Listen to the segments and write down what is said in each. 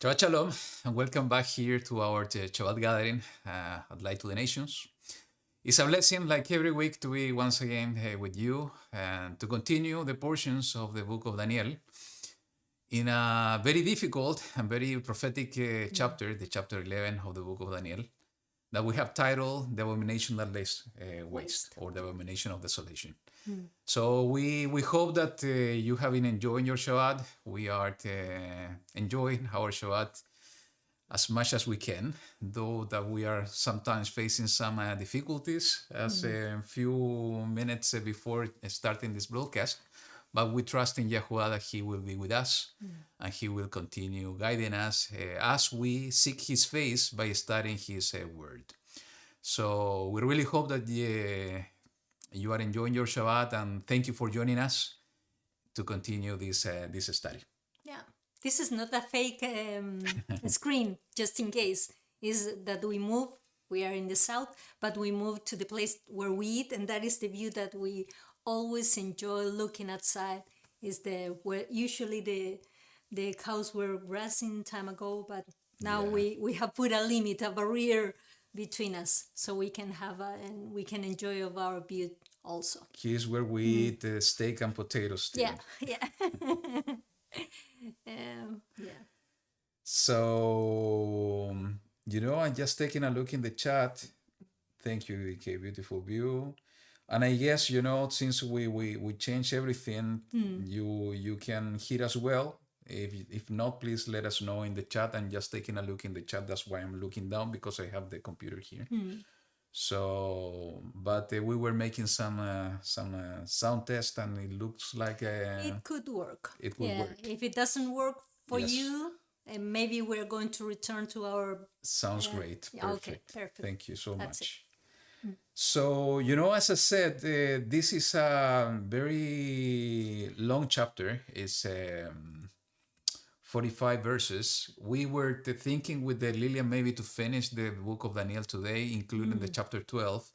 Shabbat Shalom, and welcome back here to our Shabbat gathering at Light to the Nations. It's a blessing, like every week, to be once again with you and to continue the portions of the book of Daniel in a very difficult and very prophetic chapter, the chapter 11 of the book of Daniel, that we have titled The Abomination That Lays Waste, or The Abomination of Desolation. So we hope that you have been enjoying your Shabbat. We are enjoying our Shabbat as much as we can, though that we are sometimes facing some difficulties as a few minutes before starting this broadcast. But we trust in YaHuWaH that He will be with us and He will continue guiding us as we seek His face by studying His word. So we really hope that you are enjoying your Shabbat, and thank you for joining us to continue this study. Yeah, this is not a fake screen, just in case. Is that we move, we are in the south, but we move to the place where we eat, and that is the view that we always enjoy looking outside. Is where usually the cows were grazing time ago, but now we have put a limit, a barrier between us, so we can have and we can enjoy of our view also. Here's where we eat steak and potatoes too. Yeah. Yeah. So, I'm just taking a look in the chat. Thank you, VK. Beautiful view. And I guess, since we changed everything, you can hear us well. If not, please let us know in the chat. I'm just taking a look in the chat. That's why I'm looking down, because I have the computer here. So, but we were making some sound test, and it looks like it could work. It would work. If it doesn't work for you, maybe we're going to return to our. Sounds great. Perfect. Okay, perfect. Thank you so That's much. So, as I said, this is a very long chapter. It's 45 verses. We were thinking with the Lilian maybe to finish the book of Daniel today, including the chapter 12.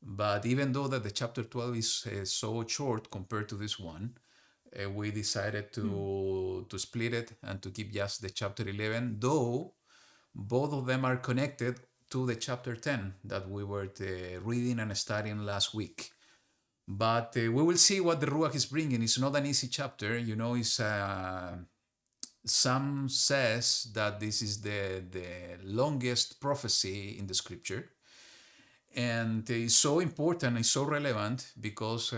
But even though that the chapter 12 is so short compared to this one, we decided to split it and to keep just the chapter 11, though both of them are connected to the chapter 10 that we were reading and studying last week. But we will see what the Ruach is bringing. It's not an easy chapter. It's some says that this is the longest prophecy in the scripture. And it's so important, it's so relevant, because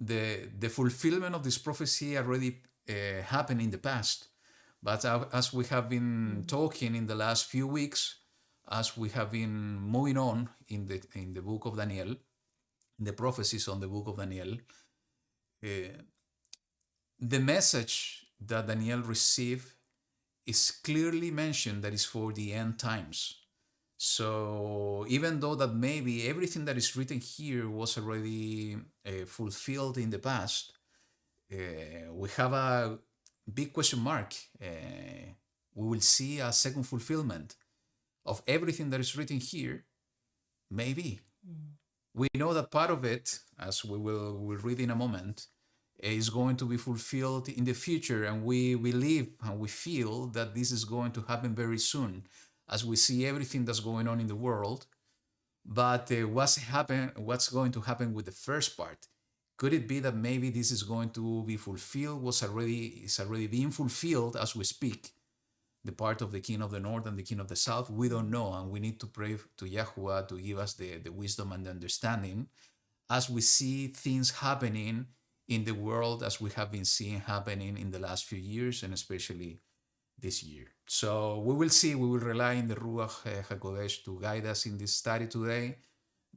the fulfillment of this prophecy already happened in the past. But as we have been talking in the last few weeks, as we have been moving on in the book of Daniel, the prophecies on the book of Daniel, the message that Daniel received is clearly mentioned that is for the end times. So even though that maybe everything that is written here was already fulfilled in the past, we have a big question mark. We will see a second fulfillment of everything that is written here, maybe. We know that part of it, as we'll read in a moment, is going to be fulfilled in the future, and we believe and we feel that this is going to happen very soon, as we see everything that's going on in the world. But what's going to happen with the first part? Could it be that maybe this is going to be fulfilled, is already being fulfilled as we speak? The part of the king of the north and the king of the south, we don't know, and we need to pray to YaHuWaH to give us the wisdom and the understanding as we see things happening in the world, as we have been seeing happening in the last few years, and especially this year. So we will see. We will rely on the Ruach HaKodesh to guide us in this study today,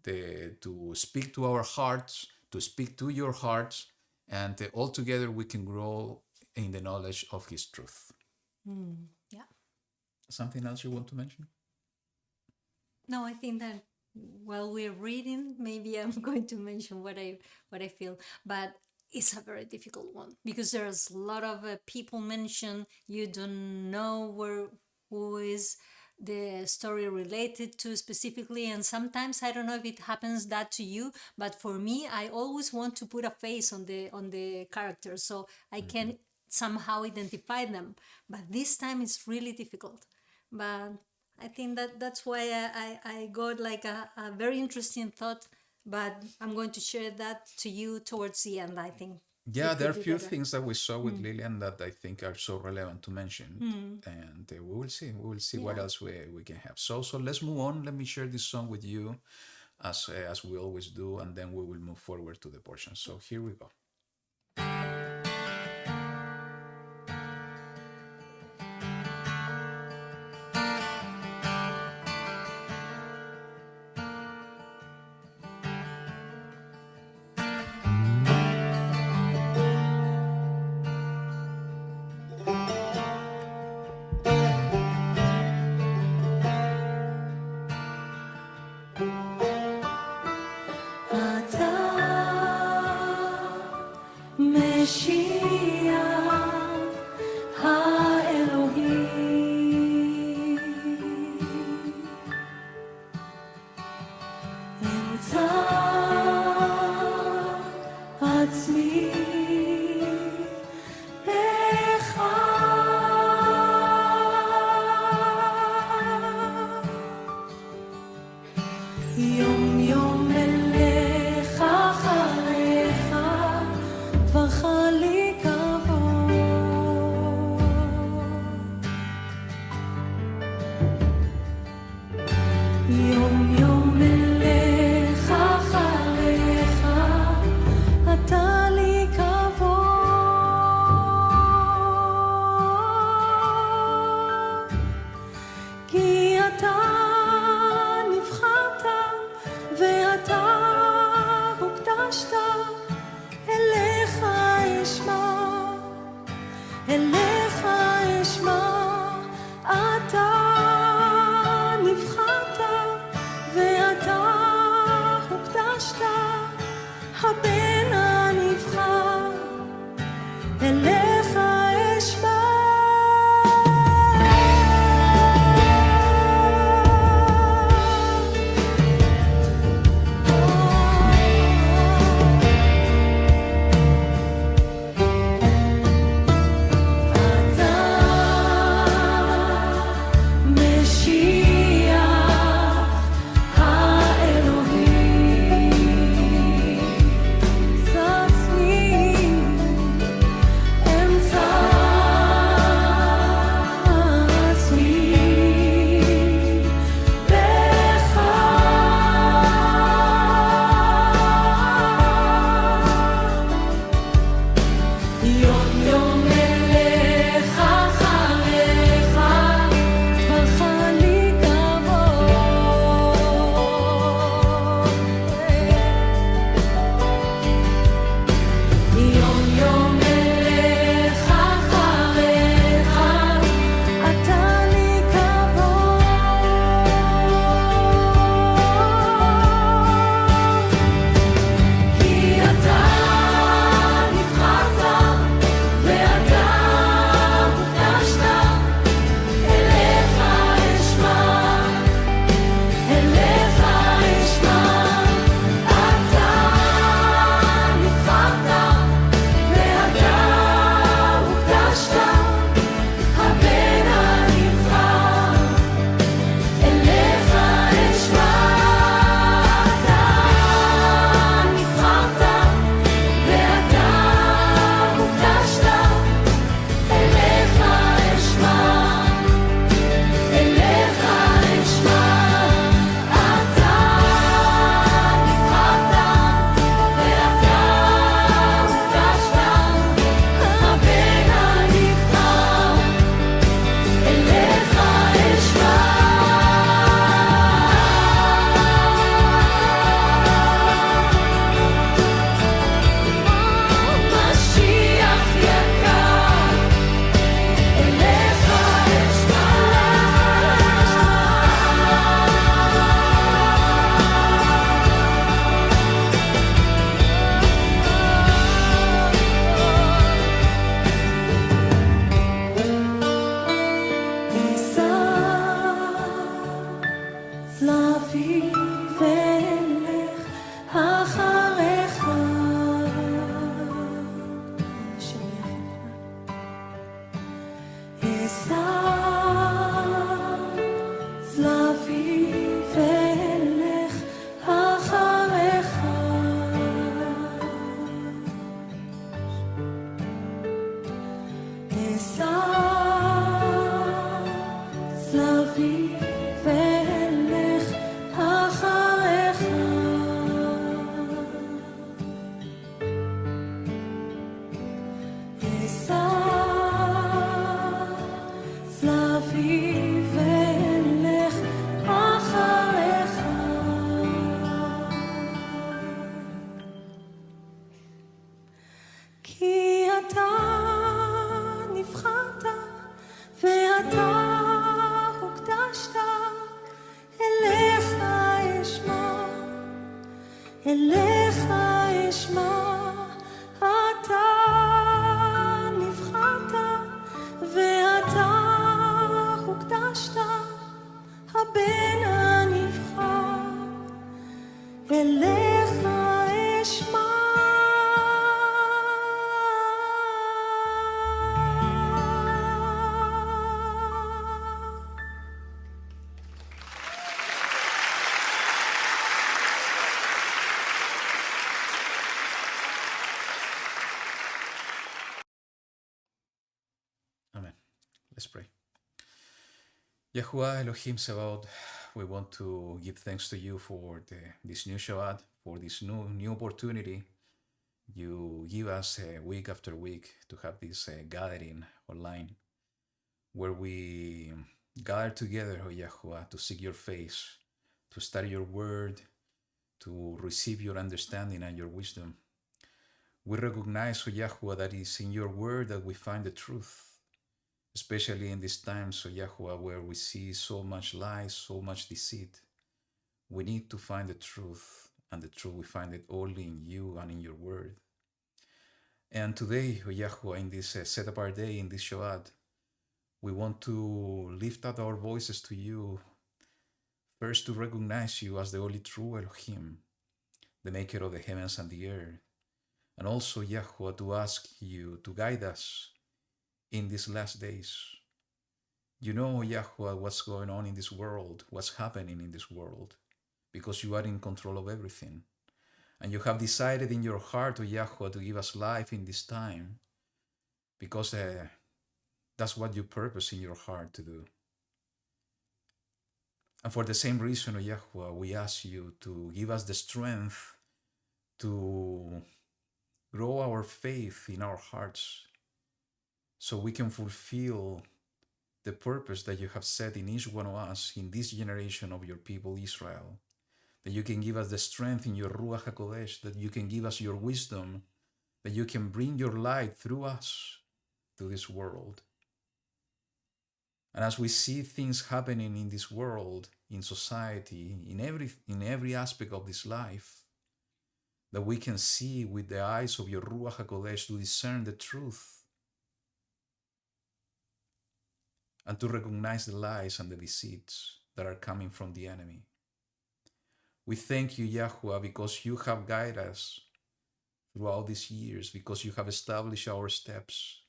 to speak to our hearts, to speak to your hearts, and all together we can grow in the knowledge of His truth. Yeah. Something else you want to mention? No, I think that while we're reading, maybe I'm going to mention what I feel, but it's a very difficult one, because there's a lot of people mentioned. You don't know who is the story related to specifically, and sometimes I don't know if it happens that to you, but for me, I always want to put a face on the character, so I can somehow identify them. But this time it's really difficult. But I think that's why I got like a very interesting thought, but I'm going to share that to you towards the end, I think. Yeah, It there are could a be few better. things that we saw with Lillian that I think are so relevant to mention, and we will see. We will see what Yeah. else we can have. So let's move on. Let me share this song with you, as we always do, and then we will move forward to the portion. So here we go. אתה Amen. Let's pray. YaHuWaH Elohim Sabaoth, we want to give thanks to you for this new Shabbat, for this new opportunity you give us week after week to have this gathering online where we gather together, oh YaHuWaH, to seek your face, to study your word, to receive your understanding and your wisdom. We recognize, oh YaHuWaH, that it's in your word that we find the truth, especially in these times, oh YaHuWaH, where we see so much lies, so much deceit. We need to find the truth, and the truth we find it only in you and in your word. And today, oh YaHuWaH, in this set apart day, in this Shabbat, we want to lift up our voices to you, first to recognize you as the only true Elohim, the maker of the heavens and the earth, and also, YaHuWaH, to ask you to guide us in these last days. You know, YaHuWaH, what's going on in this world, what's happening in this world, because you are in control of everything. And you have decided in your heart, oh YaHuWaH, to give us life in this time, because that's what you purpose in your heart to do. And for the same reason, oh YaHuWaH, we ask you to give us the strength to grow our faith in our hearts so we can fulfill the purpose that you have set in each one of us in this generation of your people Israel. That you can give us the strength in your Ruach HaKodesh, that you can give us your wisdom, that you can bring your light through us to this world. And as we see things happening in this world, in society, in every aspect of this life, that we can see with the eyes of your Ruach HaKodesh to discern the truth and to recognize the lies and the deceits that are coming from the enemy. We thank you, YaHuWaH, because you have guided us throughout these years, because you have established our steps.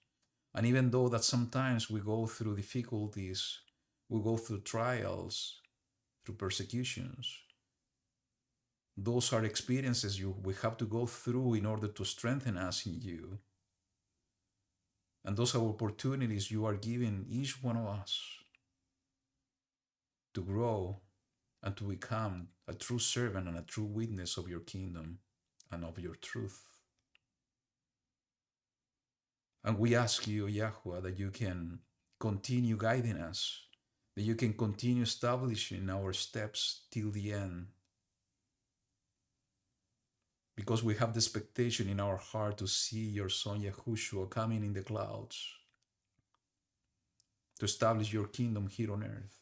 And even though that sometimes we go through difficulties, we go through trials, through persecutions, those are experiences we have to go through in order to strengthen us in you. And those are opportunities you are giving each one of us to grow and to become a true servant and a true witness of your kingdom and of your truth. And we ask you, YaHuWaH, that you can continue guiding us, that you can continue establishing our steps till the end, because we have the expectation in our heart to see your Son Yahushua coming in the clouds to establish your kingdom here on earth.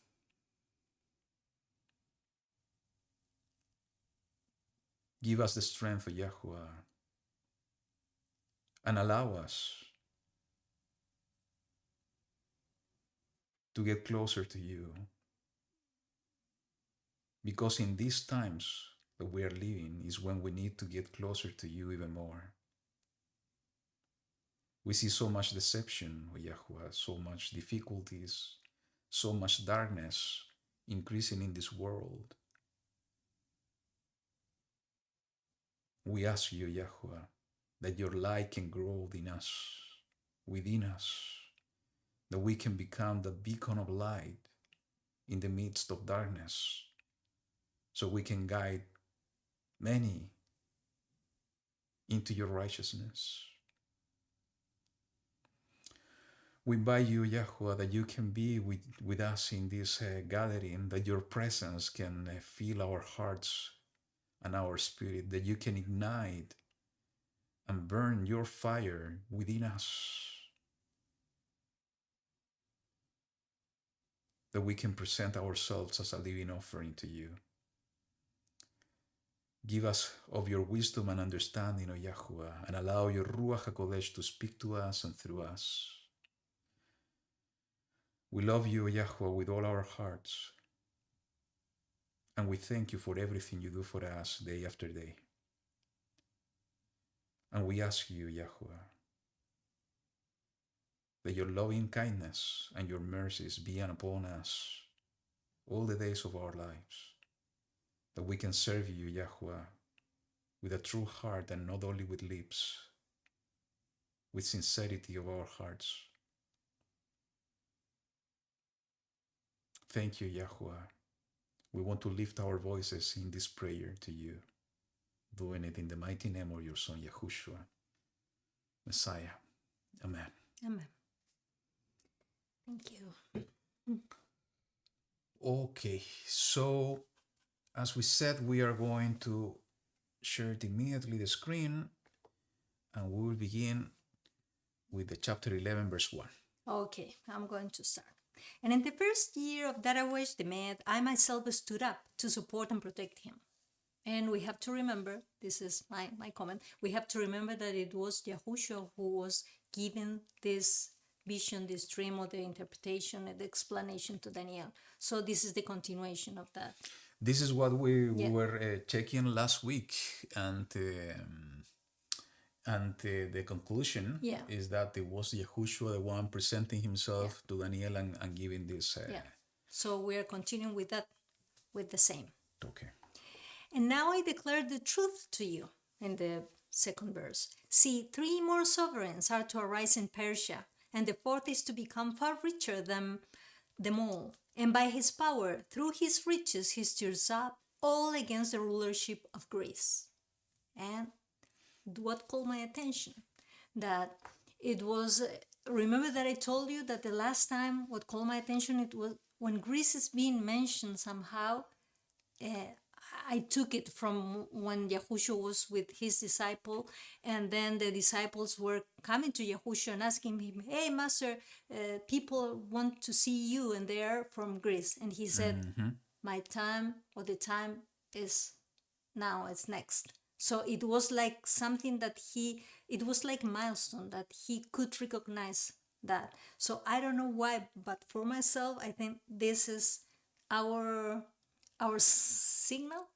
Give us the strength of YaHuWaH and allow us to get closer to you, because in these times that we are living is when we need to get closer to you even more. We see so much deception, O YaHuWaH, so much difficulties, so much darkness increasing in this world. We ask you, YaHuWaH, that your light can grow in us, within us, that we can become the beacon of light in the midst of darkness, so we can guide many into your righteousness. We invite you, YaHuWaH, that you can be with us in this gathering, that your presence can fill our hearts and our spirit, that you can ignite and burn your fire within us, that we can present ourselves as a living offering to you. Give us of your wisdom and understanding, O YaHuWaH, and allow your Ruach HaKodesh to speak to us and through us. We love you, YaHuWaH, with all our hearts, and we thank you for everything you do for us day after day. And we ask you, YaHuWaH, that your loving kindness and your mercies be upon us all the days of our lives, that we can serve you, YaHuWaH, with a true heart and not only with lips, with sincerity of our hearts. Thank you, YaHuWaH. We want to lift our voices in this prayer to you, doing it in the mighty name of your Son, Yahushua, Messiah. Amen. Amen. Thank you. Okay, so as we said, we are going to share immediately the screen, and we will begin with the chapter 11, verse 1. Okay, I'm going to start. And in the first year of YaHuWaH the Mede, I myself stood up to support and protect him. And we have to remember, this is my comment, we have to remember that it was Yahushua who was giving this vision, this dream, or the interpretation and the explanation to Daniel. So this is the continuation of that. This is what we were checking last week, and the conclusion is that it was Yahushua the one presenting himself to Daniel and giving this. So we are continuing with that, with the same. Okay. And now I declare the truth to you, in the second verse. See, 3 more sovereigns are to arise in Persia, and the 4th is to become far richer than them all. And by his power, through his riches, he stirs up all against the rulership of Greece. And what caught my attention? That it was, remember that I told you that the last time what called my attention, it was when Greece is being mentioned somehow, I took it from when Yahushua was with his disciple, and then the disciples were coming to Yahushua and asking him, hey, Master, people want to see you, and they are from Greece. And he said, my time, or the time is now, it's next. So it was like something that it was like a milestone that he could recognize that. So I don't know why, but for myself, I think this is our signal.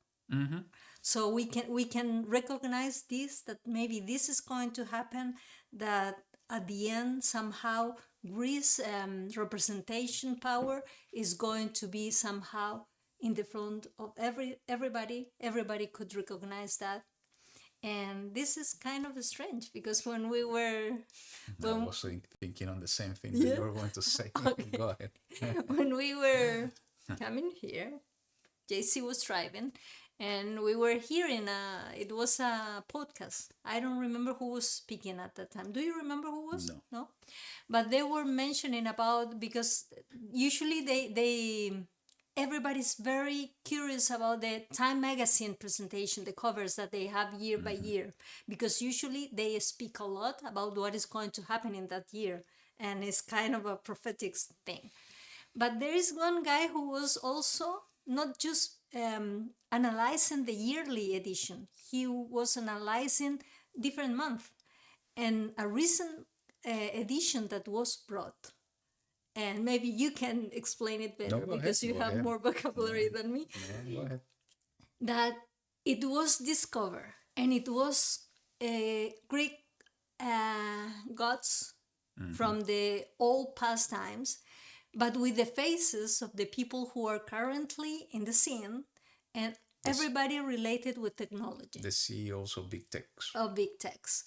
So we can recognize this, that maybe this is going to happen, that at the end somehow Greece representation power is going to be somehow in the front of everybody could recognize that. And this is kind of strange, because when we were... I was thinking on the same thing that you were going to say. Okay. Go ahead. When we were coming here, JC was driving, and we were hearing, it was a podcast. I don't remember who was speaking at that time. Do you remember who was? No? But they were mentioning about, because usually everybody's very curious about the Time magazine presentation, the covers that they have year by year, because usually they speak a lot about what is going to happen in that year, and it's kind of a prophetic thing. But there is one guy who was also not just analyzing the yearly edition, he was analyzing different months, and a recent edition that was brought. And maybe you can explain it better, because you have more vocabulary than me. Go ahead. That it was discovered, and it was Greek gods from the old past times, but with the faces of the people who are currently in the scene, and everybody related with technology. The CEOs of big techs. Of big techs.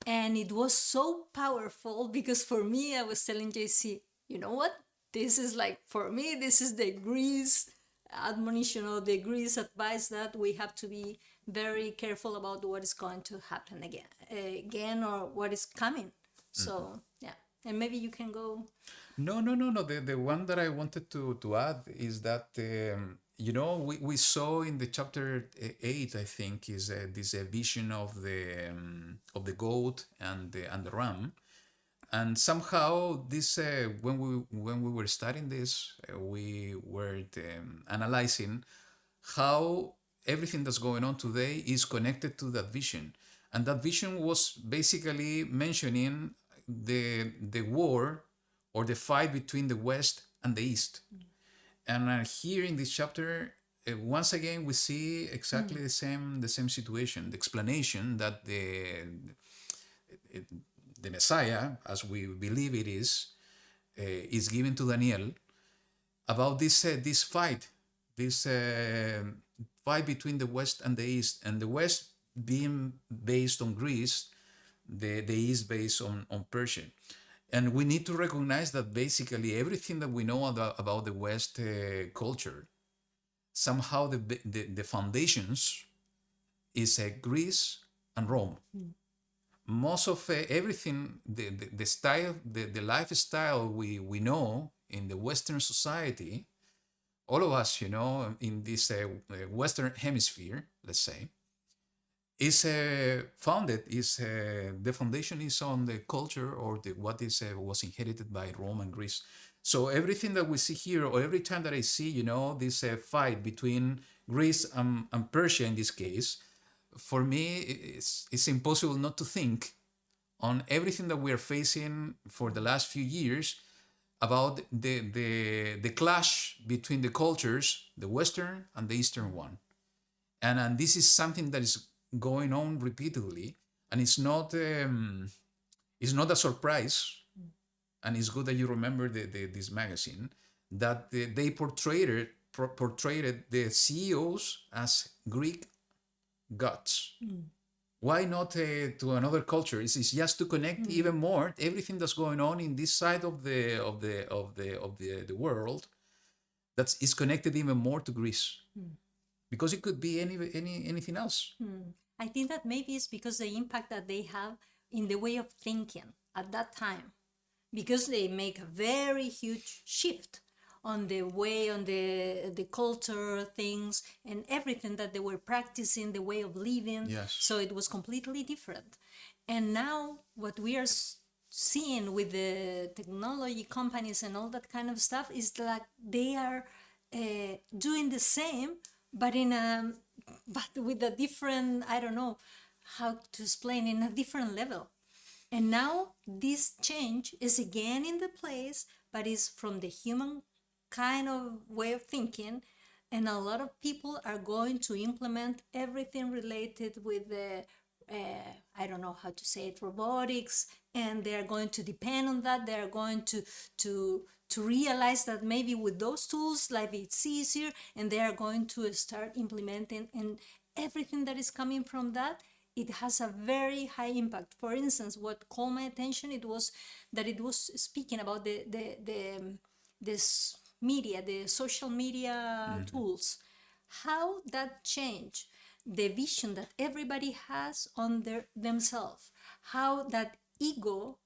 And it was so powerful because for me, I was telling JC, you know what? This is like, for me, this is the Greece admonition or the Greece advice that we have to be very careful about what is going to happen again or what is coming. So, yeah. And maybe you can go. No. The one that I wanted to add is that, we saw in the chapter 8, I think, is this vision of the goat and the ram. And somehow this, when we were studying this, we were analyzing how everything that's going on today is connected to that vision. And that vision was basically mentioning the war or the fight between the West and the East. And here in this chapter, once again, we see exactly the same situation. The explanation that the Messiah, as we believe it is given to Daniel about this fight, this fight between the West and the East, and the West being based on Greece, the East based on Persia. And we need to recognize that basically everything that we know about the West culture, somehow the foundations is Greece and Rome. Most of everything, the style, the lifestyle we know in the Western society, all of us, in this Western hemisphere, let's say, is founded, the foundation is on the culture or what was inherited by Rome and Greece. So everything that we see here, or every time that I see, this fight between Greece and Persia in this case, for me, it's impossible not to think on everything that we are facing for the last few years about the clash between the cultures, the Western and the Eastern one. And this is something that is going on repeatedly, and it's not a surprise. And it's good that you remember this magazine, that they portrayed the CEOs as Greek gods. Why not to another culture? It's just to connect even more everything that's going on in this side of the world that is connected even more to Greece, because it could be anything else. I think that maybe it's because the impact that they have in the way of thinking at that time, because they make a very huge shift on the way, on the culture, things, and everything that they were practicing, the way of living. Yes. So it was completely different. And now what we are seeing with the technology companies and all that kind of stuff is that they are doing the same, but with a different, I don't know how to explain, in a different level. And now this change is again in the place, but is from the human kind of way of thinking. And a lot of people are going to implement everything related with the, I don't know how to say it, robotics, and they're going to depend on that. They're going to realize that maybe with those tools, life is easier, and they are going to start implementing, and everything that is coming from that, it has a very high impact. For instance, what caught my attention, it was that it was speaking about this media, the social media tools, how that changed the vision that everybody has on themselves, how that ego,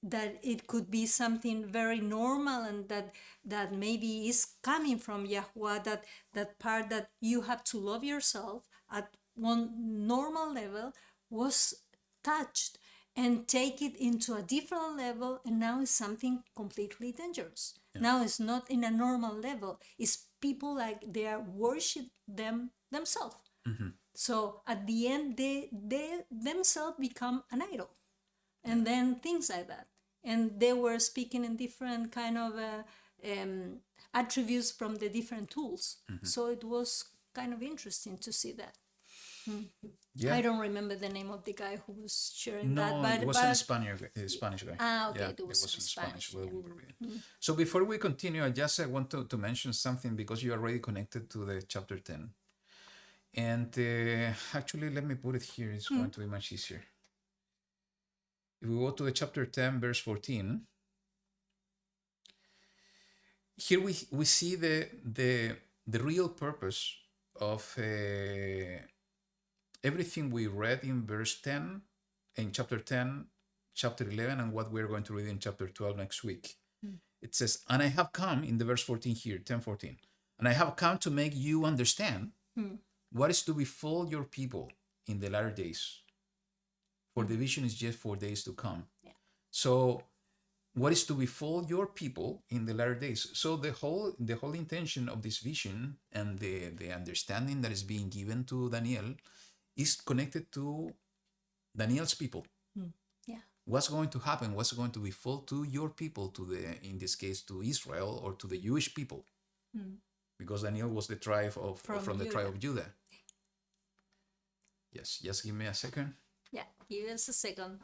that it could be something very normal, and that maybe is coming from YaHuWaH, that part that you have to love yourself at one normal level, was touched and take it into a different level, and now it's something completely dangerous. Yeah. Now it's not in a normal level. It's people like they are worship themselves. So at the end, they themselves become an idol, and then things like that. And they were speaking in different kind of attributes from the different tools. So it was kind of interesting to see that. Yeah. I don't remember the name of the guy who was sharing that, No, but it wasn't a Spanish guy. okay, Yeah, it it was was in in Spanish. Spanish. Where Yeah. we were reading. So before we continue, I just want to mention something because you are already connected to the chapter 10. And actually, let me put it here. It's going to be much easier. If we go to the chapter 10, verse 14, here we see the real purpose of everything we read in verse 10, in chapter 10, chapter 11, and what we're going to read in chapter 12 next week. It says, and I have come, in the verse 14 here, 10:14, and I have come to make you understand what is to befall your people in the latter days. For the vision is just 4 days to come. Yeah. So what is to befall your people in the latter days? So the whole intention of this vision and the understanding that is being given to Daniel is connected to Daniel's people. Yeah. What's going to happen? What's going to befall to your people, in this case, to Israel or to the Jewish people? Because Daniel was the tribe from the tribe of Judah. Yes, just give me a second. Yeah, give us a second.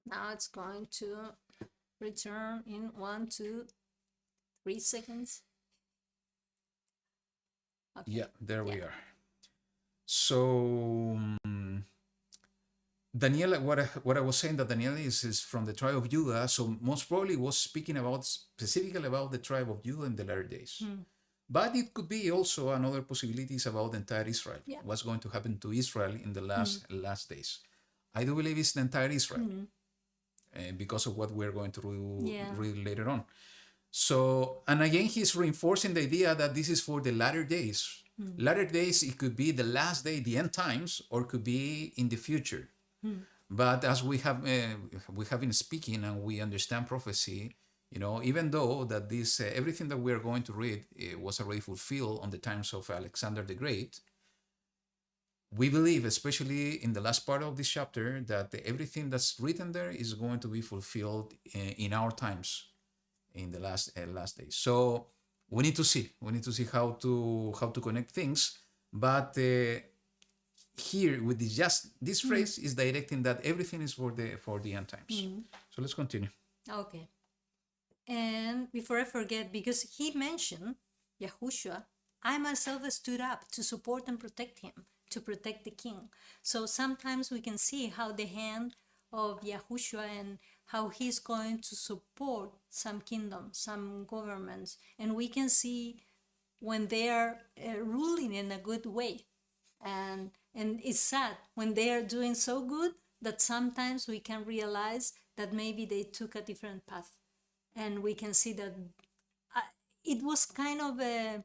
Now it's going to return in 1, 2, 3 seconds. Okay. Yeah, there we are. So Daniel, what I was saying, that Daniel is from the tribe of Judah, so most probably was speaking about specifically about the tribe of Judah in the latter days. But it could be also another possibilities about the entire Israel. Yeah. What's going to happen to Israel in the last days? I do believe it's the entire Israel because of what we're going to read later on. So, and again, he's reinforcing the idea that this is for the latter days. Latter days, it could be the last day, the end times, or it could be in the future. But as we have been speaking and we understand prophecy, even though that this everything that we are going to read was already fulfilled on the times of Alexander the Great, we believe, especially in the last part of this chapter, that everything that's written there is going to be fulfilled in our times, in the last days. So we need to see how to connect things. But here with this phrase is directing that everything is for the end times. So let's continue. Okay. And before I forget, because he mentioned YaHuWaH, I myself stood up to support and protect him, to protect the king. So sometimes we can see how the hand of YaHuWaH and how he's going to support some kingdoms, some governments, and we can see when they are ruling in a good way. And it's sad when they are doing so good that sometimes we can realize that maybe they took a different path. And we can see that it was kind of a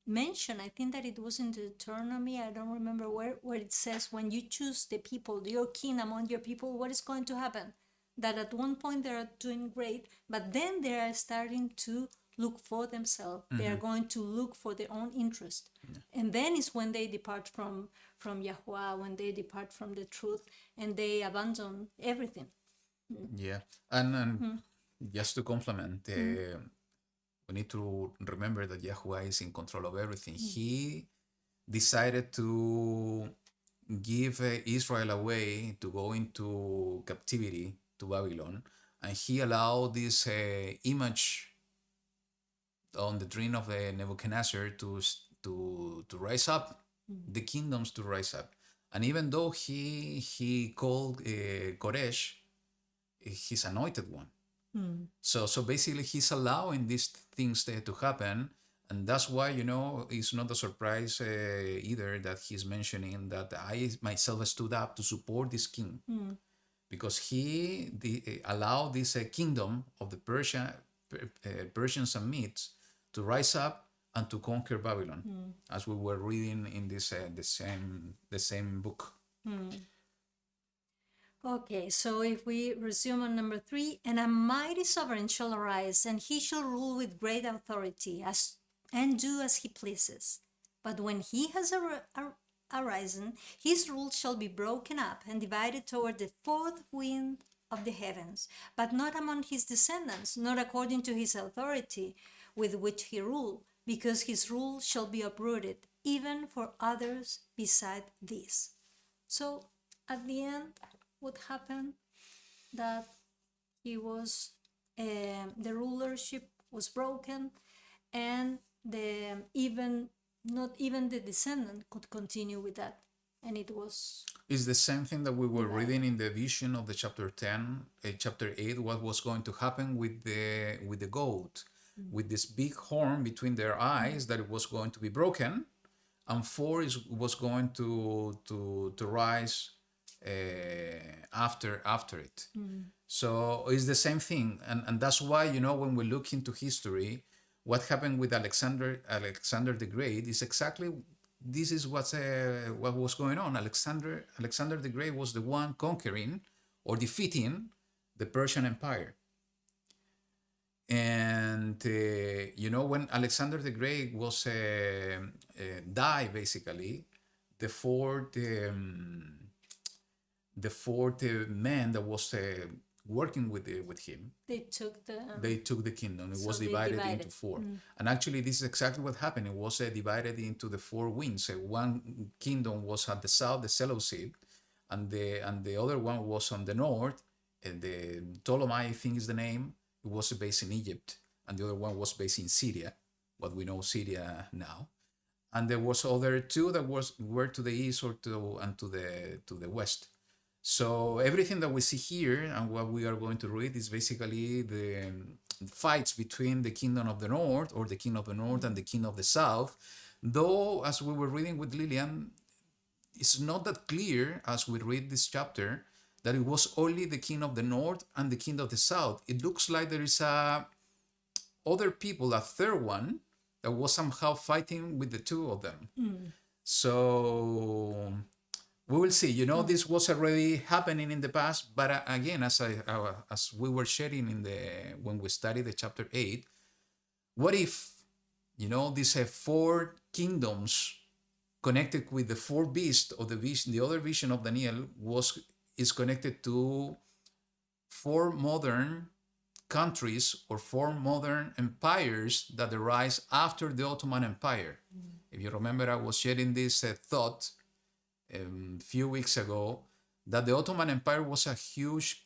mention. I think that it was in Deuteronomy. I don't remember where it says, when you choose the people, your king among your people, what is going to happen? That at one point they are doing great, but then they are starting to look for themselves. They are going to look for their own interest. And then is when they depart from YaHuWaH, when they depart from the truth, and they abandon everything. Yeah, and just to complement, we need to remember that YaHuWaH is in control of everything. He decided to give Israel away to go into captivity to Babylon, and he allowed this image on the dream of Nebuchadnezzar to rise up, the kingdoms to rise up. And even though he called Koresh his anointed one, so basically he's allowing these things to happen, and that's why it's not a surprise either that he's mentioning that I myself stood up to support this king, because he allowed this kingdom of the Persians and Medes to rise up and to conquer Babylon, as we were reading in this the same book. Okay, so if we resume on number 3, and a mighty sovereign shall arise, and he shall rule with great authority, and do as he pleases. But when he has arisen, his rule shall be broken up and divided toward the fourth wind of the heavens, but not among his descendants, not according to his authority with which he ruled, because his rule shall be uprooted, even for others beside this. So at the end, what happened? That he was, the rulership was broken, and not even the descendant could continue with that, and it was. It's the same thing that we were reading in the vision of the chapter 10, chapter 8, what was going to happen with the goat, with this big horn between their eyes, that it was going to be broken, and four was going to rise after it. So it's the same thing, and that's why, when we look into history, what happened with Alexander the Great is exactly this is what was going on. Alexander the Great was the one conquering or defeating the Persian Empire. And when Alexander the Great was died, basically, the fourth man that was working with him, They took the kingdom. It so was they divided divided. into four. And actually, this is exactly what happened. It was divided into the four winds. One kingdom was at the south, the Seleucid, and the other one was on the north. And the Ptolemy, I think is the name. It was based in Egypt, and the other one was based in Syria, what we know Syria now. And there was other two that were to the east or to the west. So everything that we see here and what we are going to read is basically the fights between the kingdom of the north, or the king of the north, and the king of the south. Though, as we were reading with Lillian, it's not that clear as we read this chapter that it was only the king of the north and the king of the south. It looks like there is other people, a third one, that was somehow fighting with the two of them. So we will see. This was already happening in the past, but again, as we were sharing when we studied the chapter 8, what if these four kingdoms connected with the four beasts of the vision, the other vision of Daniel is connected to four modern countries or four modern empires that arise after the Ottoman Empire. If you remember, I was sharing this thought a few weeks ago, that the Ottoman Empire was a huge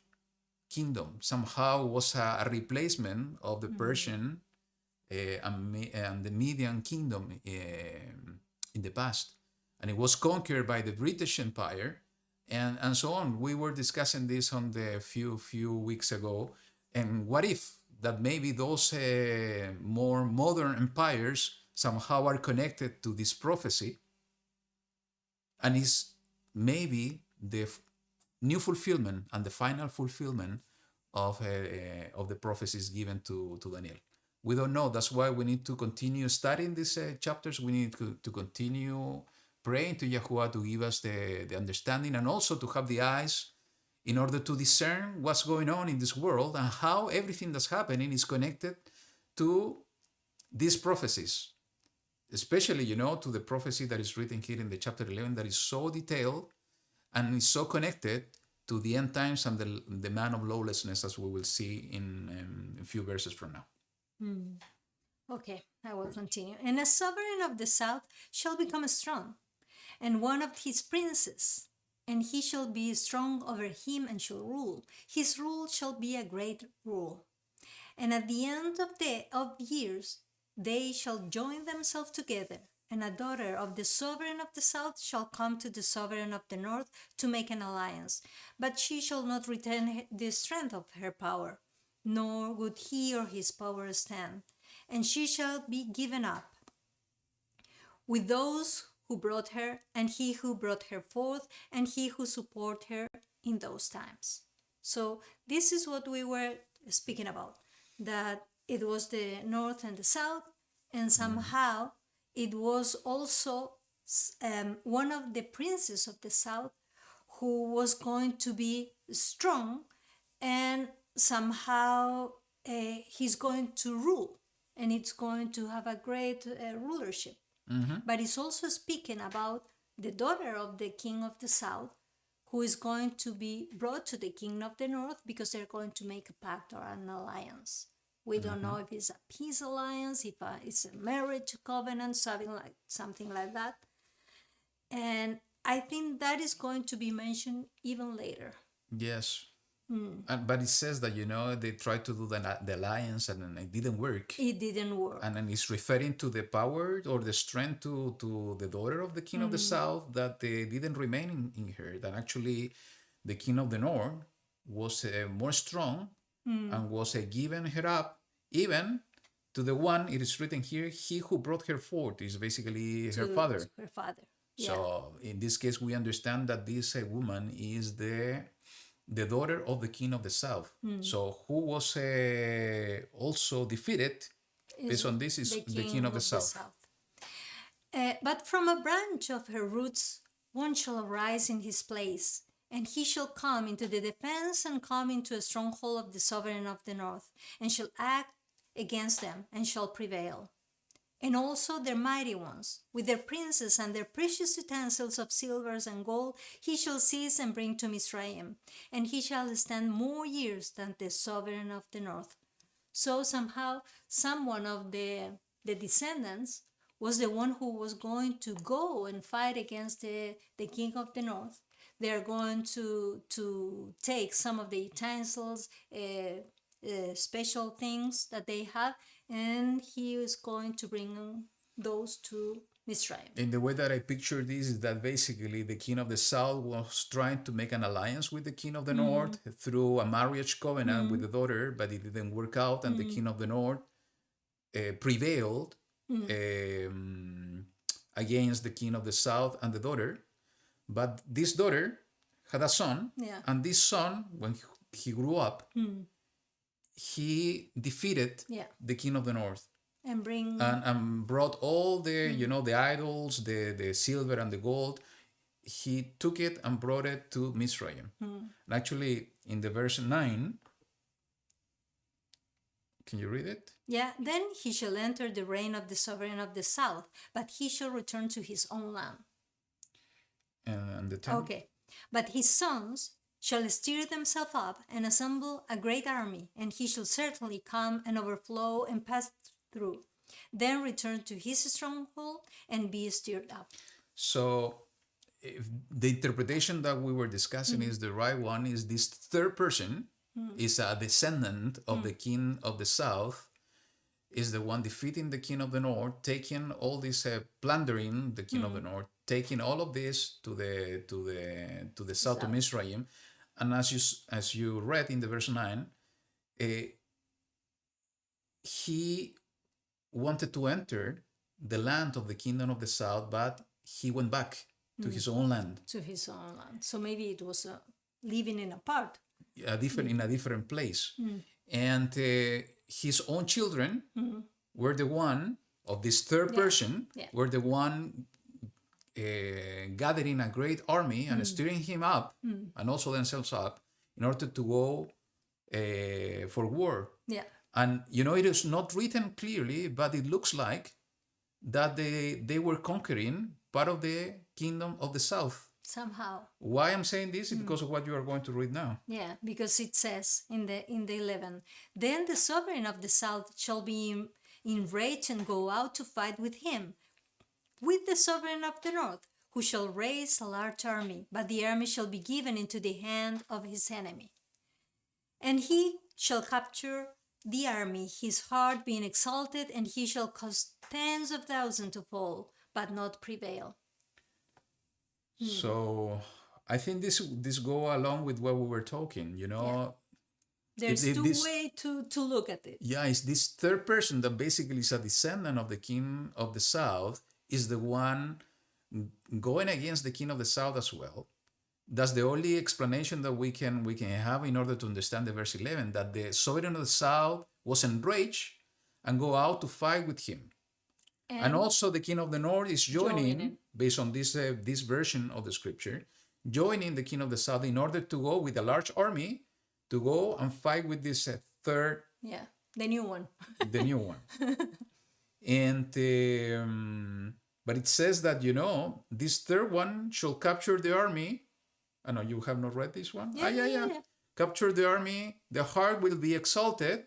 kingdom, somehow was a replacement of the Persian and the Median kingdom in the past. And it was conquered by the British Empire, and so on. We were discussing this on the few weeks ago. And what if that maybe those more modern empires somehow are connected to this prophecy, and is maybe the new fulfillment and the final fulfillment of the prophecies given to Daniel. We don't know. That's why we need to continue studying these chapters. We need to continue praying to YaHuWaH to give us the understanding, and also to have the eyes in order to discern what's going on in this world and how everything that's happening is connected to these prophecies. Especially, to the prophecy that is written here in the chapter 11, that is so detailed and is so connected to the end times and the man of lawlessness, as we will see in a few verses from now. Okay, I will continue. And a sovereign of the south shall become strong, and one of his princes, and he shall be strong over him and shall rule. His rule shall be a great rule. And at the end of years, they shall join themselves together, and a daughter of the sovereign of the south shall come to the sovereign of the north to make an alliance. But she shall not retain the strength of her power, nor would he or his power stand. And she shall be given up with those who brought her, and he who brought her forth, and he who support her in those times. So this is what we were speaking about, that it was the north and the south, and somehow it was also one of the princes of the south who was going to be strong, and somehow he's going to rule, and it's going to have a great rulership. But it's also speaking about the daughter of the king of the south, who is going to be brought to the king of the north because they're going to make a pact or an alliance. We don't know if it's a peace alliance, if it's a marriage covenant, something like that. And I think that is going to be mentioned even later. Yes. But it says that, they tried to do the alliance and it didn't work. It didn't work. And then it's referring to the power or the strength to the daughter of the king of the south that they didn't remain in her. That actually the king of the north was more strong and was giving her up, even to the one, it is written here, he who brought her forth is basically her father. Her father. So in this case, we understand that this woman is the daughter of the king of the south. So who was also defeated based on this is the king of the south. But from a branch of her roots one shall arise in his place, and he shall come into the defense and come into a stronghold of the sovereign of the north, and shall act against them and shall prevail. And also their mighty ones, with their princes and their precious utensils of silvers and gold, he shall seize and bring to Mizraim, and he shall stand more years than the sovereign of the north. So somehow, someone of the descendants was the one who was going to go and fight against the king of the north. They are going to take some of the utensils, special things that they have, and he is going to bring those to Mizraim. In the way that I picture this is that basically the king of the south was trying to make an alliance with the king of the north through a marriage covenant with the daughter, but it didn't work out, and the king of the north prevailed against the king of the south and the daughter. But this daughter had a son, and this son, when he grew up, he defeated the king of the north and brought all the the idols, the silver and the gold. He took it and brought it to Mizraim. And actually, in the verse 9, can you read it? Yeah, then he shall enter the reign of the sovereign of the south, but he shall return to his own land. And the 10? Okay, but his sons shall stir themselves up and assemble a great army, and he shall certainly come and overflow and pass through, then return to his stronghold and be stirred up. So if the interpretation that we were discussing is the right one, is this third person is a descendant of the king of the south, is the one defeating the king of the north, taking all this, plundering the king of the north, taking all of this to the south of Mizraim. And as you read in the verse 9, he wanted to enter the land of the kingdom of the south, but he went back to his own land. To his own land. So maybe it was living in a part. In a different place. And his own children were the one of this third person, were the one gathering a great army and stirring him up and also themselves up in order to go for war. And it is not written clearly, but it looks like that they were conquering part of the kingdom of the south. Somehow. Why I'm saying this is because of what you are going to read now. Yeah, because it says in the 11, then the sovereign of the south shall be enraged and go out to fight with him, with the sovereign of the north, who shall raise a large army, but the army shall be given into the hand of his enemy. And he shall capture the army, his heart being exalted, and he shall cause tens of thousands to fall, but not prevail. So I think this go along with what we were talking, There's two ways to look at it. Yeah, it's this third person that basically is a descendant of the king of the south, is the one going against the king of the south as well. That's the only explanation that we can have in order to understand the verse 11, that the sovereign of the south was enraged and go out to fight with him. And also the king of the north is joining based on this version of the scripture, joining the king of the south in order to go with a large army to go and fight with this third. Yeah, the new one. The new one. And But it says that, this third one shall capture the army. I know you have not read this one. Yeah. Capture the army, the heart will be exalted,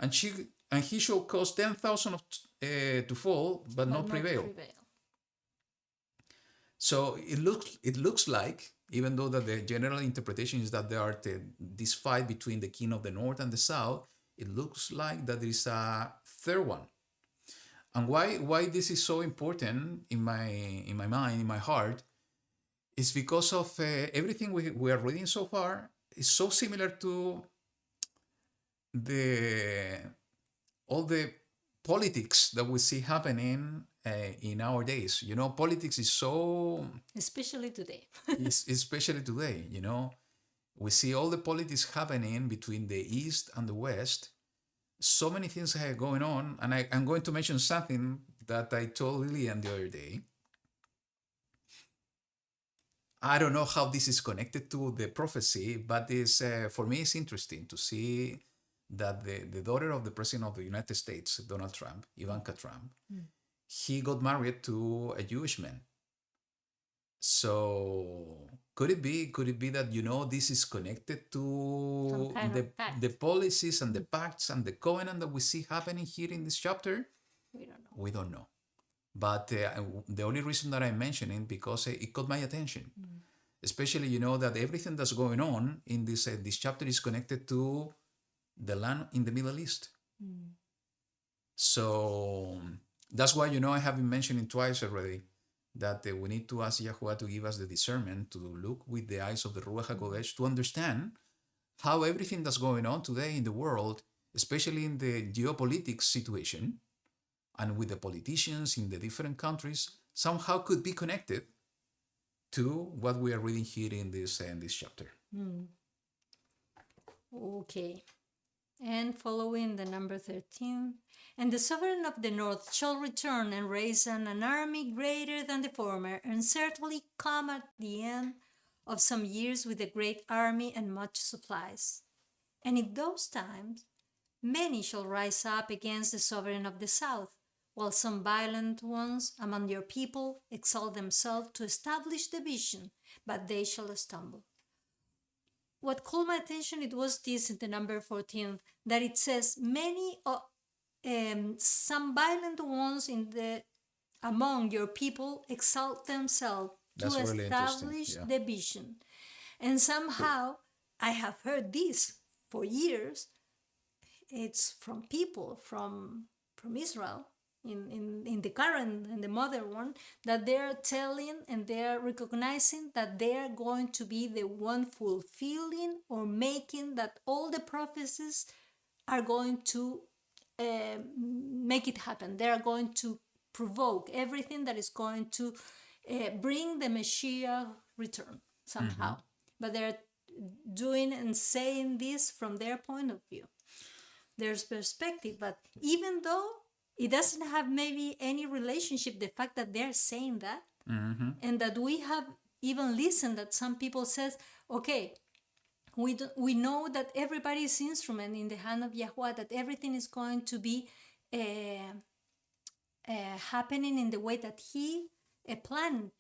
and he shall cause 10,000 to fall, but not prevail. So it looks like, even though that the general interpretation is that there are this fight between the king of the north and the south, it looks like that there is a third one. And why this is so important in my mind, in my heart, is because of everything we are reading so far is so similar to all the politics that we see happening in our days. Politics is so... Especially today. Especially today, we see all the politics happening between the East and the West. So many things are going on, and I'm going to mention something that I told Lillian the other day. I don't know how this is connected to the prophecy, but for me it's interesting to see that the daughter of the President of the United States, Donald Trump, Ivanka Trump, he got married to a Jewish man. So could it be that, this is connected to the policies and the pacts and the covenant that we see happening here in this chapter? We don't know. But the only reason that I'm mentioning, because it caught my attention. Especially, that everything that's going on in this chapter is connected to the land in the Middle East. So that's why, I have been mentioning twice already that we need to ask YaHuWaH to give us the discernment to look with the eyes of the Ruach HaKodesh to understand how everything that's going on today in the world, especially in the geopolitics situation and with the politicians in the different countries, somehow could be connected to what we are reading here in this chapter. Okay. And following the number 13, and the sovereign of the north shall return and raise an army greater than the former, and certainly come at the end of some years with a great army and much supplies. And in those times many shall rise up against the sovereign of the south, while some violent ones among your people exalt themselves to establish division, but they shall stumble. What caught my attention, it was this in the number 14, that it says some violent ones among your people exalt themselves to establish division. And somehow I have heard this for years. It's from people from Israel in the current and the modern one, that they're telling and they're recognizing that they're going to be the one fulfilling or making that all the prophecies are going to make it happen. They are going to provoke everything that is going to bring the Messiah return somehow. But they're doing and saying this from their point of view. There's perspective, but even though it doesn't have maybe any relationship, the fact that they're saying that, and that we have even listened that some people says, okay, we know that everybody is instrument in the hand of YaHuWaH, that everything is going to be happening in the way that he planned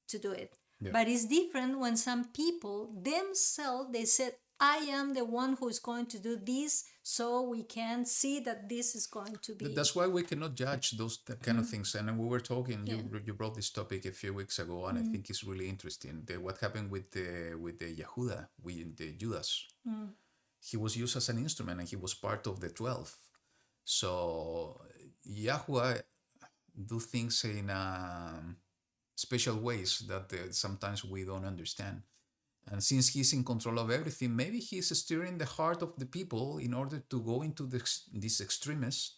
to do it. Yeah. But it's different when some people themselves, they said, I am the one who is going to do this, so we can see that this is going to be. That's why we cannot judge those kind of things. And we were talking, you brought this topic a few weeks ago, and I think it's really interesting. What happened with the Yehuda, with the Judas. He was used as an instrument, and he was part of the 12. So YaHuWaH do things in special ways that sometimes we don't understand. And since he's in control of everything, maybe he's stirring the heart of the people in order to go into these extremes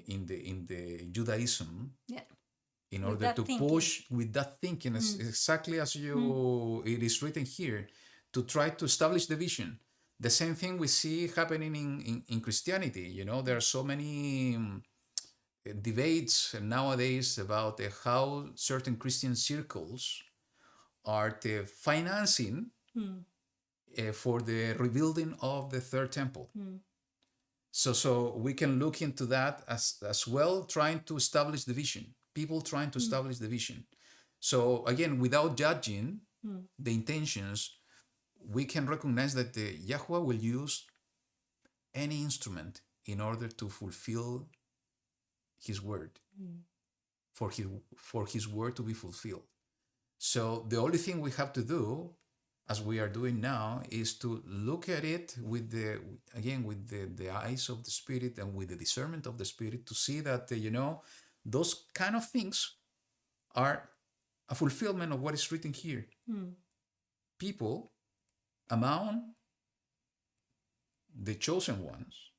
in the Judaism, in order to push with that thinking, exactly as it is written here, to try to establish division. The same thing we see happening in Christianity. There are so many debates nowadays about how certain Christian circles are the financing for the rebuilding of the third temple. So we can look into that as well, trying to establish the vision. People trying to establish the vision. So again, without judging the intentions, we can recognize that the YaHuWaH will use any instrument in order to fulfill his word, for his word to be fulfilled. So the only thing we have to do, as we are doing now, is to look at it with the eyes of the Spirit and with the discernment of the Spirit, to see that those kind of things are a fulfillment of what is written here. People among the chosen ones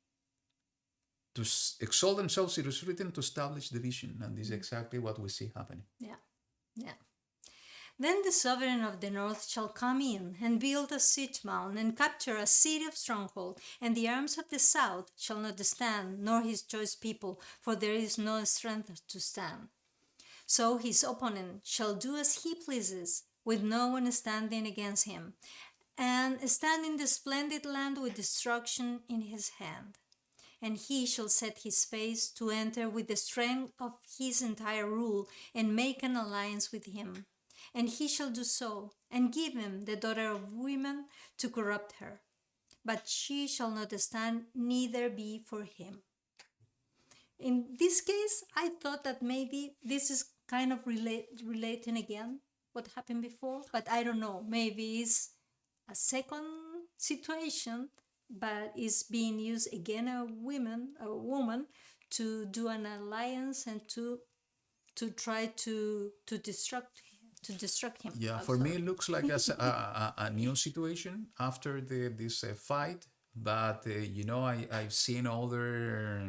to exalt themselves, it is written, to establish the vision, and this is exactly what we see happening. Yeah. Then the sovereign of the north shall come in and build a siege mound and capture a city of stronghold, and the arms of the south shall not stand, nor his choice people, for there is no strength to stand. So his opponent shall do as he pleases, with no one standing against him, and stand in the splendid land with destruction in his hand. And he shall set his face to enter with the strength of his entire rule, and make an alliance with him. And he shall do so, and give him the daughter of women to corrupt her. But she shall not stand, neither be for him. In this case, I thought that maybe this is kind of relating again what happened before, but I don't know. Maybe it's a second situation, but it's being used again a woman to do an alliance and to try to destruct him. Yeah, for me it looks like a new situation after this fight, but I've seen other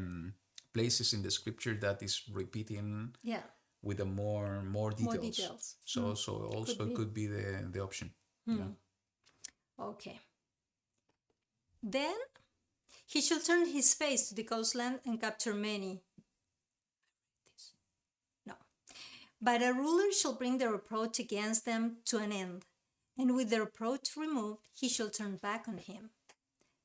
places in the scripture that is repeating with a more details. So also could be the option. Yeah. Okay. Then he shall turn his face to the coastland and capture many. No. But a ruler shall bring the reproach against them to an end, and with the reproach removed, he shall turn back on him.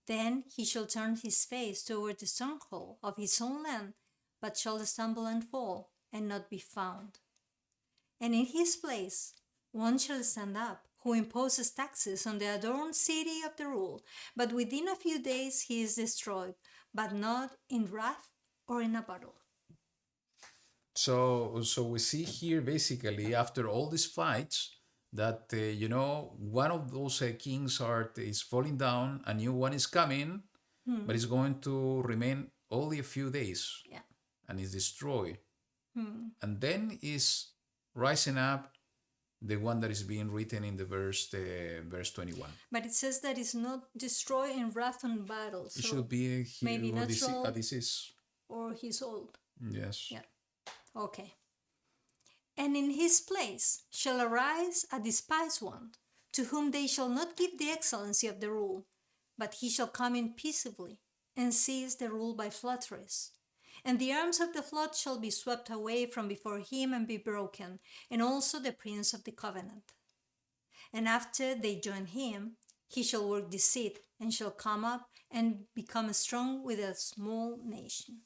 Then he shall turn his face toward the stronghold of his own land, but shall stumble and fall, and not be found. And in his place one shall stand up, who imposes taxes on the adorned city of the rule, but within a few days he is destroyed, but not in wrath or in a battle. So we see here basically after all these fights that one of those kings is falling down, a new one is coming, but it's going to remain only a few days, and is destroyed, and then is rising up the one that is being written in the verse 21. But it says that it's not destroyed in wrath and battle. So it should be maybe natural a disease. Or he's old. Yes. Yeah. Okay. And in his place shall arise a despised one, to whom they shall not give the excellency of the rule, but he shall come in peaceably, and seize the rule by flatteries. And the arms of the flood shall be swept away from before him and be broken, and also the prince of the covenant. And after they join him, he shall work deceit, and shall come up and become strong with a small nation.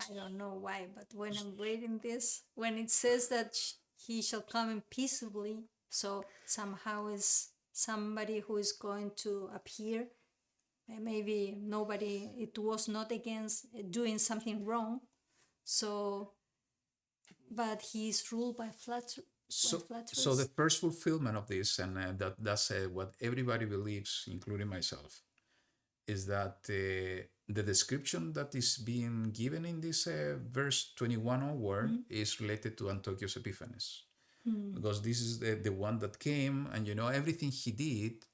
I don't know why, but when I'm reading this, when it says that he shall come in peaceably, so somehow is somebody who is going to appear. Maybe it was not against doing something wrong. So, but he is ruled by flatteries. So the first fulfillment of this, and that's what everybody believes, including myself, is that the description that is being given in this verse 21 onward is related to Antiochus Epiphanes. Because this is the one that came, and everything he did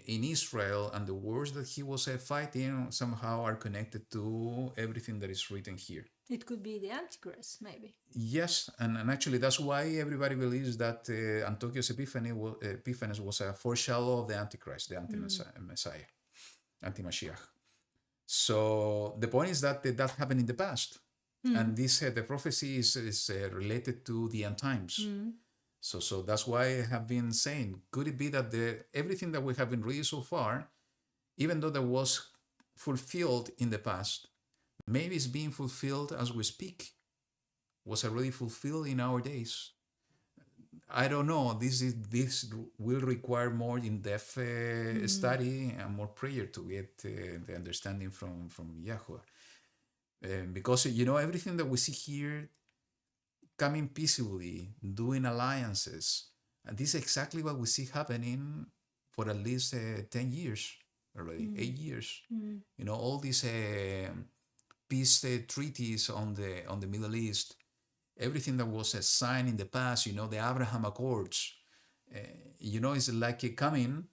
in Israel and the wars that he was fighting somehow are connected to everything that is written here. It could be the Antichrist, maybe. Yes, and actually that's why everybody believes that Antiochus Epiphanes was a foreshadow of the Antichrist, the anti-Messiah, anti-Mashiach. So the point is that that happened in the past. And this the prophecy is related to the end times. So that's why I have been saying, could it be that everything that we have been reading so far even though that was fulfilled in the past, maybe it's being fulfilled as we speak. Was already fulfilled in our days. I don't know. This will require more in-depth study and more prayer to get the understanding from YaHuWaH. Because everything that we see here, coming peaceably, doing alliances, and this is exactly what we see happening for at least 10 years already, 8 years. All these peace treaties on the Middle East, everything that was signed in the past, the Abraham Accords, it's like coming,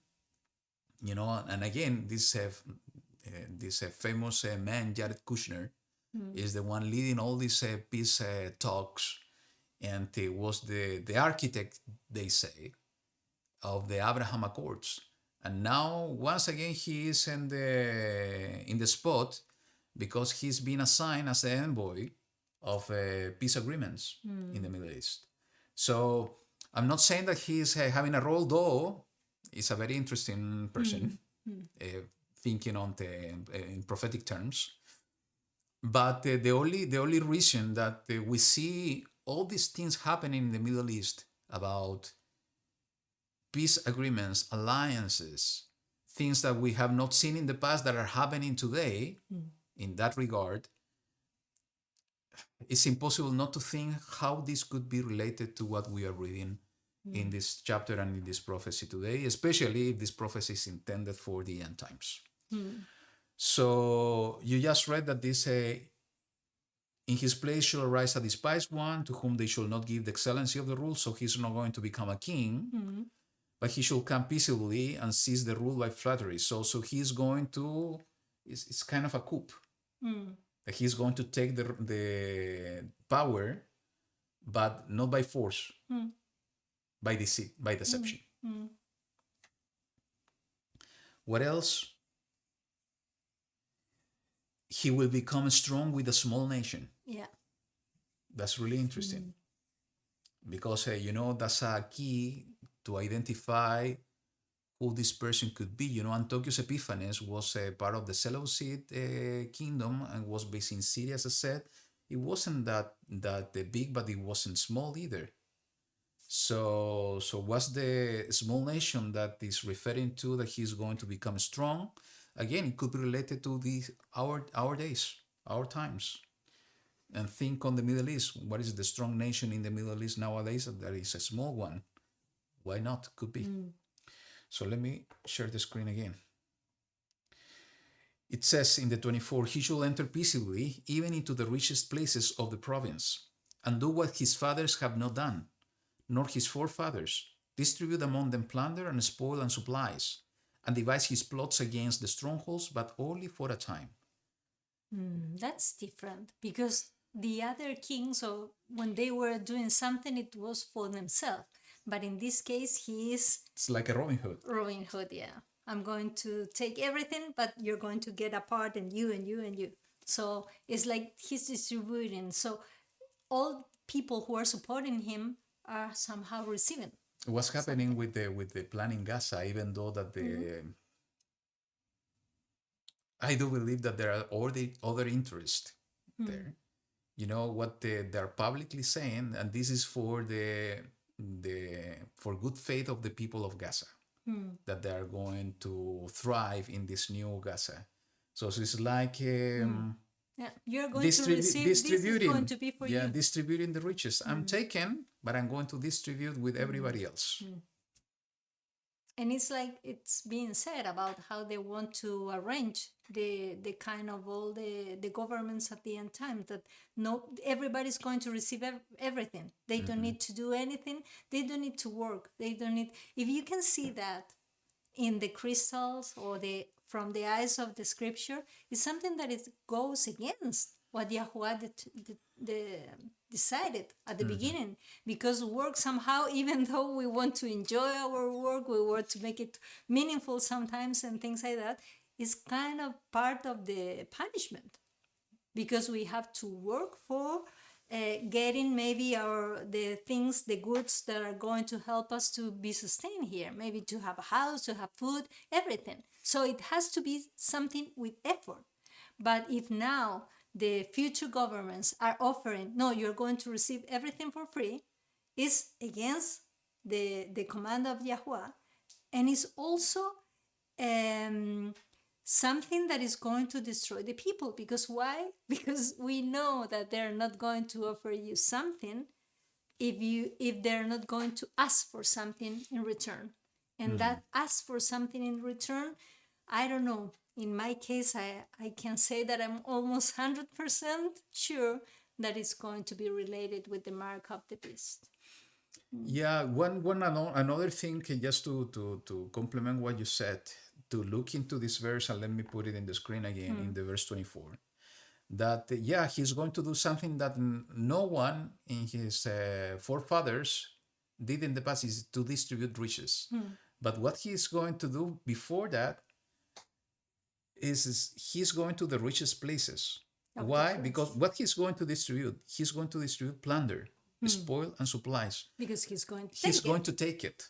and again, this famous man, Jared Kushner, is the one leading all these peace talks, and he was the architect, they say, of the Abraham Accords. And now, once again, he is in the spot because he's been assigned as the envoy of peace agreements in the Middle East. So I'm not saying that he's having a role, though. He's a very interesting person, thinking in prophetic terms. But the only reason that we see all these things happening in the Middle East about peace agreements, alliances, things that we have not seen in the past that are happening today in that regard, it's impossible not to think how this could be related to what we are reading in this chapter and in this prophecy today, especially if this prophecy is intended for the end times. So you just read that this, in his place shall arise a despised one, to whom they shall not give the excellency of the rule, so he's not going to become a king, but he shall come peaceably and seize the rule by flattery. So he's going to, it's kind of a coup. That he's going to take the power, but not by force, by deception. What else? He will become strong with a small nation. Yeah. That's really interesting. Because, that's a key to identify who this person could be. Antiochus Epiphanes was part of the Seleucid kingdom and was based in Syria, as I said. It wasn't that big, but it wasn't small either. So what's the small nation that is referring to that he's going to become strong? Again, it could be related to our days, our times. And think on the Middle East. What is the strong nation in the Middle East nowadays? That is a small one. Why not? Could be. So let me share the screen again. It says in the 24, he shall enter peaceably, even into the richest places of the province, and do what his fathers have not done, nor his forefathers, distribute among them plunder and spoil and supplies, and devise his plots against the strongholds, but only for a time. That's different, because the other kings, so when they were doing something, it was for themselves. But in this case, it's like a Robin Hood. Robin Hood, yeah. I'm going to take everything, but you're going to get a part, and you and you and you. So it's like he's distributing. So all people who are supporting him are somehow receiving. What's happening with the plan in Gaza, even though that I do believe that there are other interests there. What they're publicly saying, and this is for for good faith of the people of Gaza, that they are going to thrive in this new Gaza. So it's like you're going to receive, this is going to be for you. Yeah, distributing the riches. I'm taken, but I'm going to distribute with everybody else. And it's like it's being said about how they want to arrange the kind of all the governments at the end time, that everybody's going to receive everything. They don't need to do anything. They don't need to work. They don't need. If you can see that in the crystals or from the eyes of the scripture, it's something that it goes against what YaHuWaH decided at the beginning, because work somehow, even though we want to enjoy our work, we want to make it meaningful sometimes and things like that, is kind of part of the punishment, because we have to work for getting maybe the things, the goods that are going to help us to be sustained here, maybe to have a house, to have food, everything. So it has to be something with effort. But if now the future governments are offering, no, you're going to receive everything for free, is against the command of YaHuWaH, and is also something that is going to destroy the people. Because why? Because we know that they're not going to offer you something if they're not going to ask for something in return. And that ask for something in return, I don't know. In my case, I can say that I'm almost 100% sure that it's going to be related with the mark of the beast. Yeah, another thing, just to complement what you said, to look into this verse, and let me put it in the screen again, in the verse 24, that yeah, he's going to do something that no one in his forefathers did in the past, is to distribute riches. But what he's going to do before that is he's going to the richest places. Why? Because what he's going to distribute plunder, spoil, and supplies. Because he's going to He's going to take it.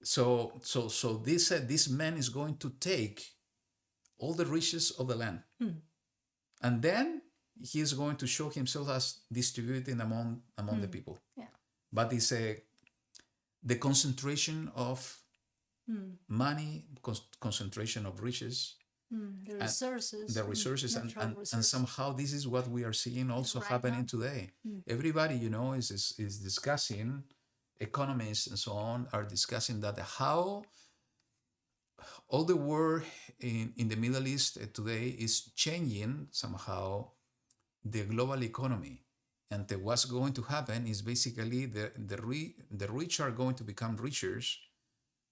So this man is going to take all the riches of the land, and then he is going to show himself as distributing among the people. Yeah. But it's the concentration of money, concentration of riches, the resources, and somehow this is what we are seeing also happening today. Everybody, is discussing, economists and so on are discussing that how all the war in the Middle East today is changing somehow the global economy. And what's going to happen is basically the rich are going to become richer,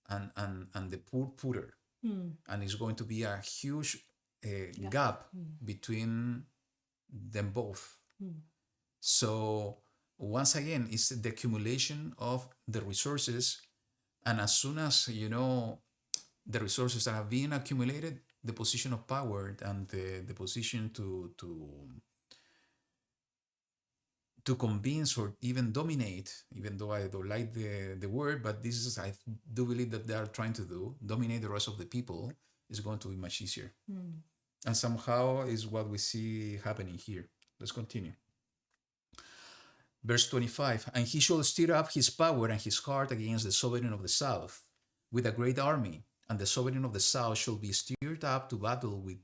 and the poor poorer. And it's going to be a huge gap between them both. So once again, it's the accumulation of the resources, and as soon as the resources that have been accumulated, the position of power and the position to convince or even dominate, even though I don't like the word, but this is, I do believe that they are trying to dominate the rest of the people, is going to be much easier. And somehow is what we see happening here. Let's continue. Verse 25, and he shall stir up his power and his heart against the sovereign of the south with a great army, and the sovereign of the south shall be stirred up to battle with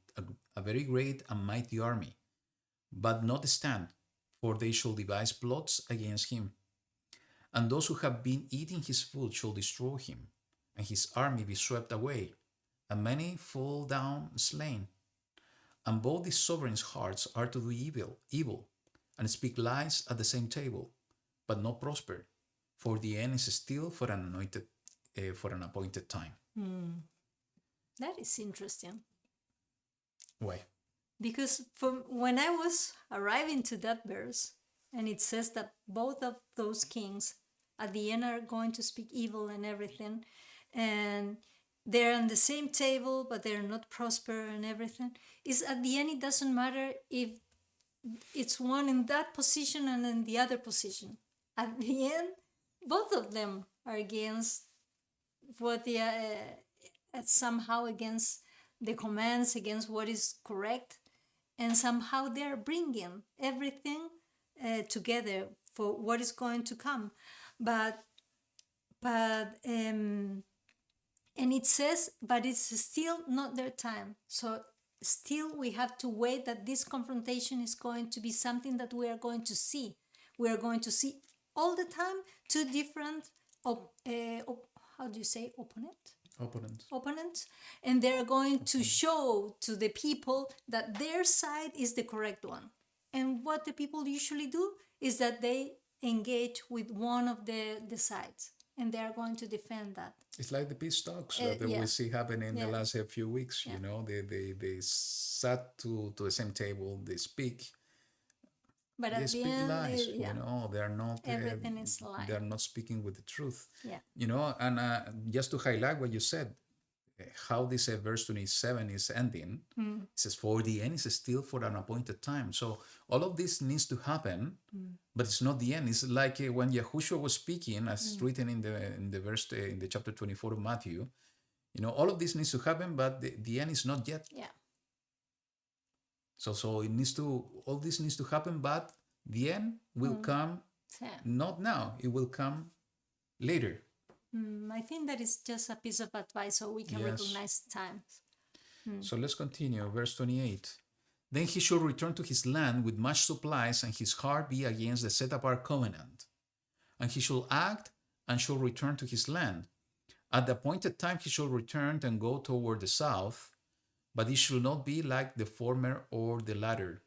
a very great and mighty army, but not stand, for they shall devise plots against him. And those who have been eating his food shall destroy him, and his army be swept away, and many fall down slain. And both these sovereigns' hearts are to do evil, and speak lies at the same table, but not prosper, for the end is still for an appointed time. That is interesting. Why? Because from when I was arriving to that verse, and it says that both of those kings at the end are going to speak evil and everything, and they're on the same table, but they're not prosper and everything, is at the end it doesn't matter if it's one in that position and in the other position. At the end, both of them are against what they are, somehow against the commands, against what is correct, and somehow they are bringing everything together for what is going to come. But and it says, but it's still not their time. So still we have to wait that this confrontation is going to be something that we are going to see. We are going to see all the time two different, how do you say, opponents, and they're going to show to the people that their side is the correct one. And what the people usually do is that they engage with one of the sides, and they are going to defend that. It's like the peace talks that we see happening in the last few weeks. They sat to the same table, they speak. But they at speak the end, lies. They are not. Everything is lie. They are not speaking with the truth. Yeah. And just to highlight what you said, how this verse 27 is ending. It says, for the end is still for an appointed time. So all of this needs to happen, but it's not the end. It's like when YaHuWaH was speaking, as written in the verse in the chapter 24 of Matthew. All of this needs to happen, but the end is not yet. Yeah. So all this needs to happen, but the end will come Yeah. not now. It will come later. I think that is just a piece of advice so we can Yes. recognize times. So let's continue. Verse 28. Then he shall return to his land with much supplies, and his heart be against the set apart covenant. And he shall act and shall return to his land. At the appointed time he shall return and go toward the south, but it shall not be like the former or the latter.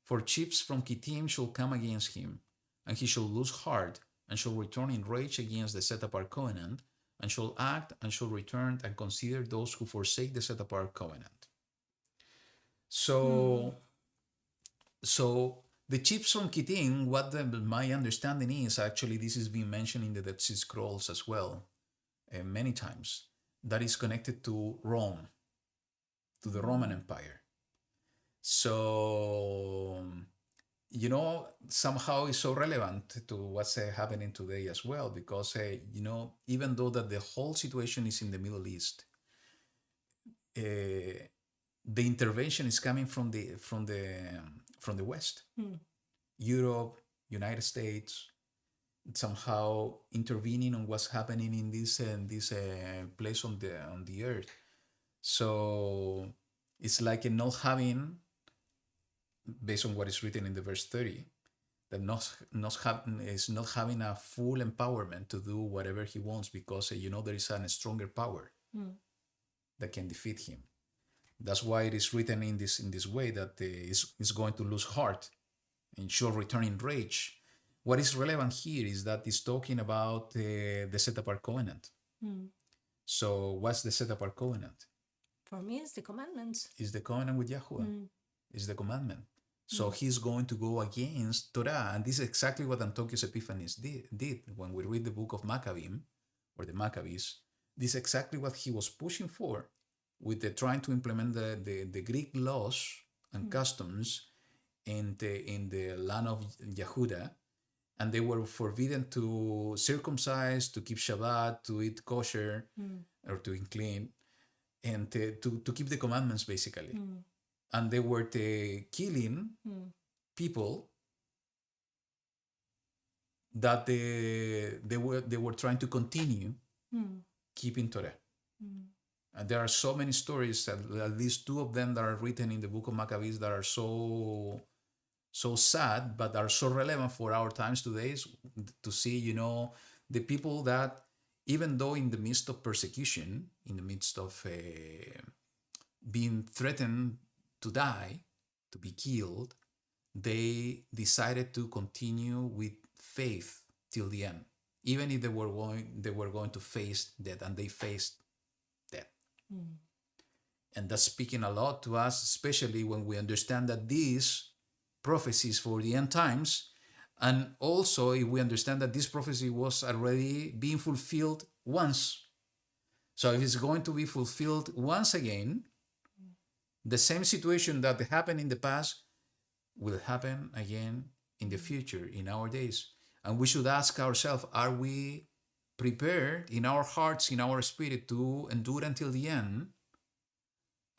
For chiefs from Kittim shall come against him, and he shall lose heart, and shall return in rage against the set apart covenant, and shall act and shall return and consider those who forsake the set apart covenant. So the chiefs from Kittim, my understanding is, actually this is being mentioned in the Dead Sea Scrolls as well, many times, that is connected to Rome, to the Roman Empire. So, somehow it's so relevant to what's happening today as well, because, even though that the whole situation is in the Middle East, the intervention is coming from the West, Europe, United States, somehow intervening on what's happening in this place on the earth. So it's like not having, based on what is written in the verse 30, that is not having a full empowerment to do whatever he wants, because there is a stronger power that can defeat him. That's why it is written in this way, that is going to lose heart and shall return in rage. What is relevant here is that it's talking about the set apart covenant. So what's the set apart covenant? For me, it's the commandments. It's the covenant with YaHuWaH. It's the commandment. So he's going to go against Torah. And this is exactly what Antiochus Epiphanes did. When we read the book of Maccabim, or the Maccabees, this is exactly what he was pushing for, with trying to implement the Greek laws and customs in the land of Yehuda. And they were forbidden to circumcise, to keep Shabbat, to eat kosher, or to eat clean, and to keep the commandments, basically. And they were killing people that they were trying to continue keeping Torah. And there are so many stories, at least two of them that are written in the book of Maccabees, that are so sad, but are so relevant for our times today, to see, the people that, even though in the midst of persecution, in the midst of being threatened to die, to be killed, they decided to continue with faith till the end, even if they were going to face death, and they faced death. And that's speaking a lot to us, especially when we understand that these prophecies for the end times, and also if we understand that this prophecy was already being fulfilled once. So if it's going to be fulfilled once again, the same situation that happened in the past will happen again in the future, in our days. And we should ask ourselves, are we prepared in our hearts, in our spirit, to endure until the end?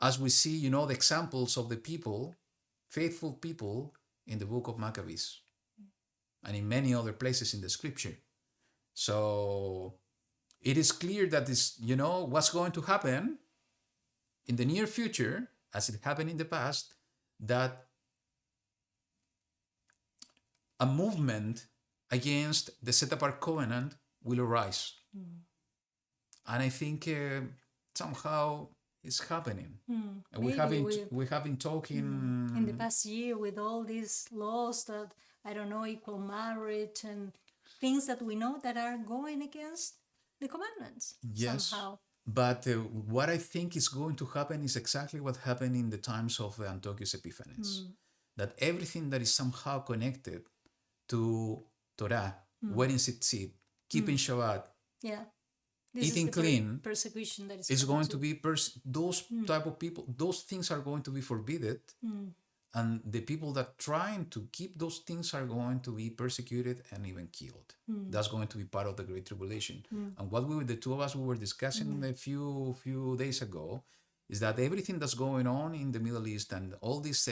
As we see, the examples of the people, faithful people, in the book of Maccabees and in many other places in the scripture. So it is clear that this, what's going to happen in the near future, as it happened in the past, that a movement against the set apart covenant will arise. And I think somehow it's happening. And we have been talking in the past year with all these laws that, I don't know, equal marriage and things that we know that are going against the commandments. Yes. Somehow. But what I think is going to happen is exactly what happened in the times of Antiochus Epiphanes. That everything that is somehow connected to Torah, wedding seed, keeping Shabbat, This eating is the clean persecution that is going to to be those type of people, those things are going to be forbidden, and the people that trying to keep those things are going to be persecuted and even killed. That's going to be part of the Great Tribulation. And what the two of us we were discussing a few days ago is that everything that's going on in the Middle East and all this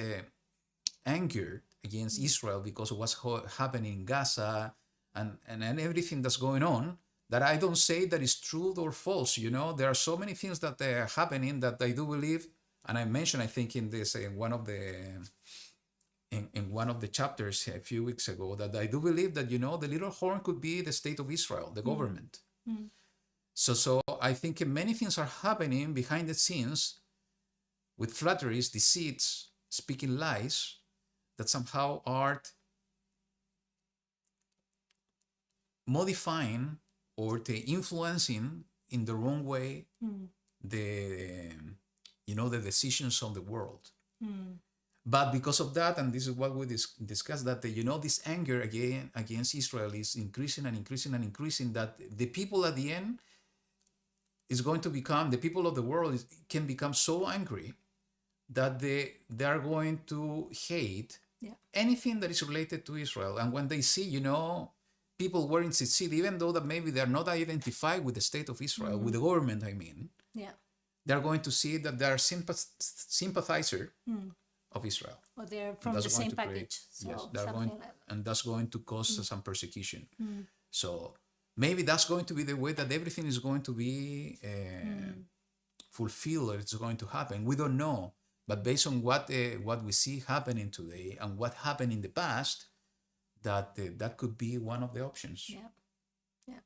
anger against Israel because of what's happening in Gaza and everything that's going on, that I don't say that is true or false. You know, there are so many things that are happening that I do believe, and I mentioned, I think, in this in one of the chapters a few weeks ago, that I do believe that, you know, the little horn could be the state of Israel, the government. So I think many things are happening behind the scenes with flatteries, deceits, speaking lies that somehow are modifying or influencing in the wrong way the the decisions of the world. But because of that, and this is what we discussed, that this anger against Israel is increasing and increasing and increasing, that the people at the end is going to become, the people of the world can become so angry that they are going to hate anything that is related to Israel. And when they see, people wearing tzitzit, even though that maybe they're not identified with the state of Israel, with the government, I mean, they're going to see that they're sympathizer of Israel. Or they're from the same package. Yes, and that's going to cause some persecution. So maybe that's going to be the way that everything is going to be fulfilled, or it's going to happen. We don't know. But based on what we see happening today and what happened in the past, that could be one of the options. Yeah.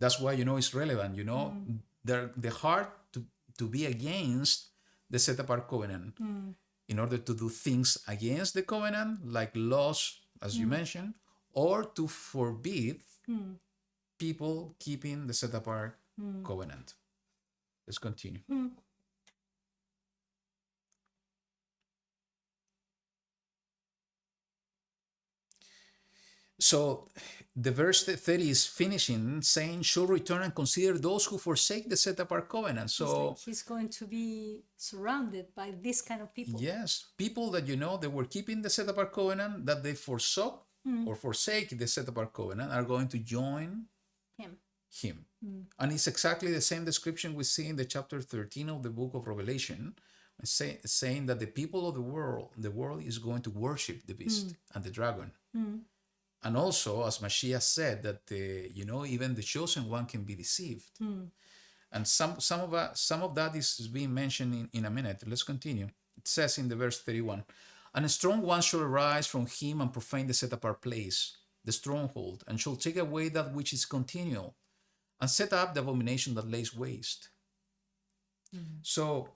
That's why, it's relevant, the heart to be against the set apart covenant in order to do things against the covenant, like laws, as you mentioned, or to forbid people keeping the set apart covenant. Let's continue. So the verse 30 is finishing saying, "Shall return and consider those who forsake the set apart covenant." So he's going to be surrounded by this kind of people. Yes, people that they were keeping the set apart covenant, that they forsook or forsake the set apart covenant, are going to join him. And it's exactly the same description we see in the chapter 13 of the book of Revelation, saying that the people of the world is going to worship the beast and the dragon. And also, as Mashiach said, that even the chosen one can be deceived. And some of that is being mentioned in a minute. Let's continue. It says in the verse 31, "And a strong one shall arise from him and profane the set apart place, the stronghold, and shall take away that which is continual, and set up the abomination that lays waste." So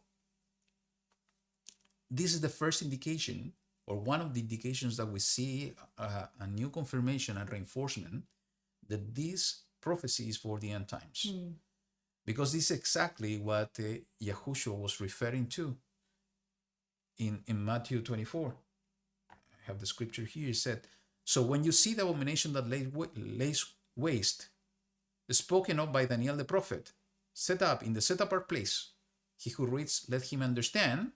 this is the first indication, or one of the indications, that we see a new confirmation and reinforcement that this prophecy is for the end times. Because this is exactly what YaHuWaH was referring to in Matthew 24. I have the scripture here. It said, "So when you see the abomination that lays waste, spoken of by Daniel the prophet, set up in the set apart place, he who reads, let him understand."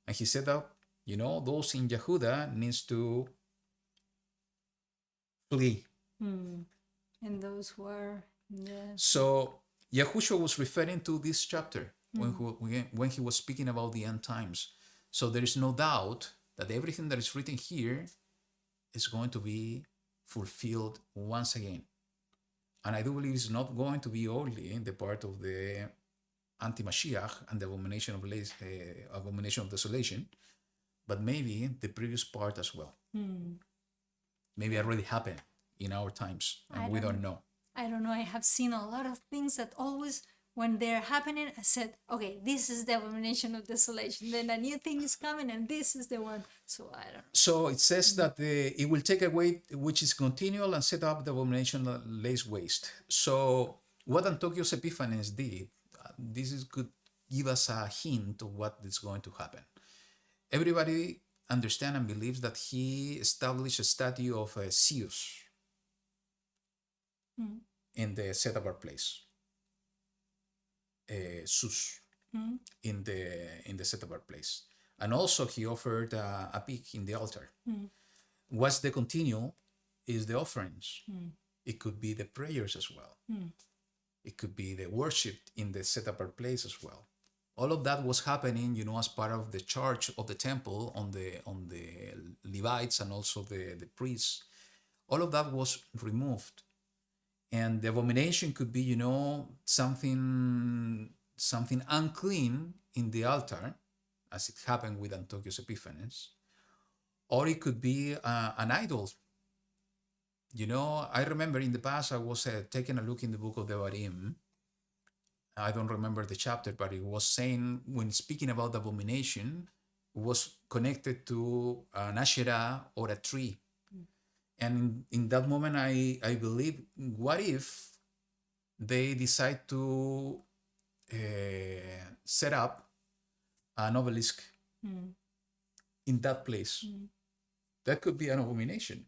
And he said that, those in Yehuda needs to flee. And those who are... So YaHuWaH was referring to this chapter when he was speaking about the end times. So there is no doubt that everything that is written here is going to be fulfilled once again. And I do believe it's not going to be only the part of the anti-Mashiach and the abomination of desolation, but maybe the previous part as well. Maybe already happened in our times, and we don't know. I don't know. I have seen a lot of things that always, when they're happening, I said, okay, this is the abomination of desolation. Then a new thing is coming, and this is the one. So I don't know. So it says that it will take away which is continual and set up the abomination that lays waste. So what Antiochus Epiphanes did, could give us a hint of what is going to happen. Everybody understands and believes that he established a statue of Zeus in the set apart place. sus in the set apart place. And also he offered a pig in the altar. What's the continual is the offerings. It could be the prayers as well. It could be the worship in the set apart place as well. All of that was happening, as part of the charge of the temple on the Levites and also the priests. All of that was removed, and the abomination could be, something unclean in the altar, as it happened with Antiochus Epiphanes, or it could be an idol. I remember in the past I was taking a look in the book of the Devarim. I don't remember the chapter, but it was saying, when speaking about the abomination, it was connected to an Asherah or a tree. And in that moment, I believe, what if they decide to set up an obelisk in that place? That could be an abomination.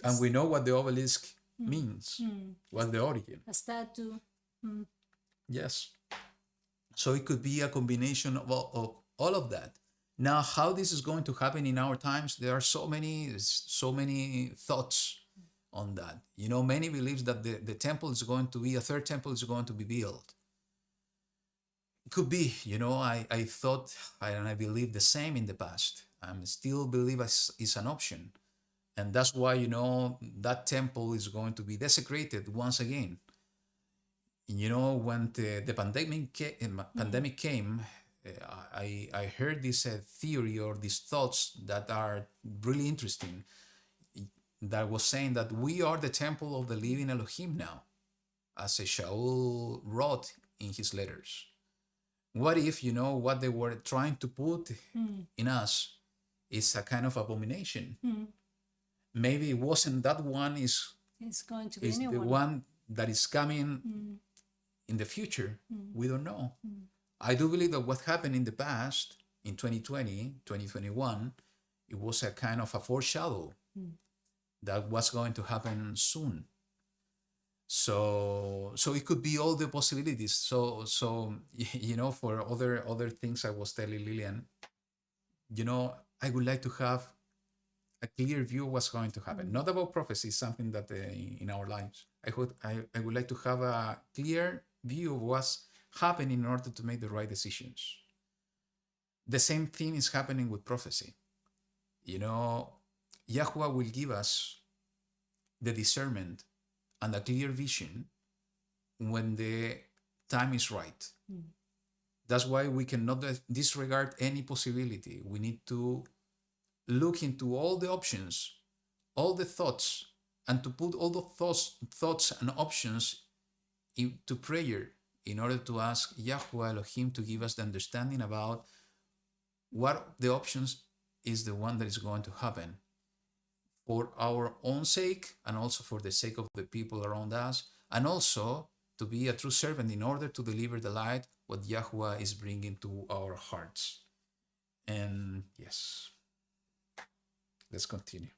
And we know what the obelisk means, what's the origin. A statue. Yes. So it could be a combination of all of that. Now, how this is going to happen in our times, there are so many thoughts on that. Many believes that the temple is going to be, a third temple is going to be built. It could be, I thought and I believe the same in the past. I still believe it's an option. And that's why, that temple is going to be desecrated once again. When the pandemic came, I heard this theory or these thoughts that are really interesting, that was saying that we are the temple of the living Elohim now, as Shaul wrote in his letters. What if, what they were trying to put in us is a kind of abomination? Maybe it wasn't that one, it's going to be the one that is coming in the future. We don't know. I do believe that what happened in the past, in 2020, 2021, it was a kind of a foreshadow that was going to happen soon. So it could be all the possibilities. So for other things I was telling Lillian, I would like to have a clear view of what's going to happen. Not about prophecy, something that in our lives. I would like to have a clear view of what's happening in order to make the right decisions. The same thing is happening with prophecy. YaHuWaH will give us the discernment and a clear vision when the time is right. That's why we cannot disregard any possibility. We need to look into all the options, all the thoughts, and to put all the thoughts and options into prayer in order to ask YaHuWaH Elohim to give us the understanding about what the options is the one that is going to happen for our own sake and also for the sake of the people around us, and also to be a true servant in order to deliver the light, what YaHuWaH is bringing to our hearts. And yes, let's continue.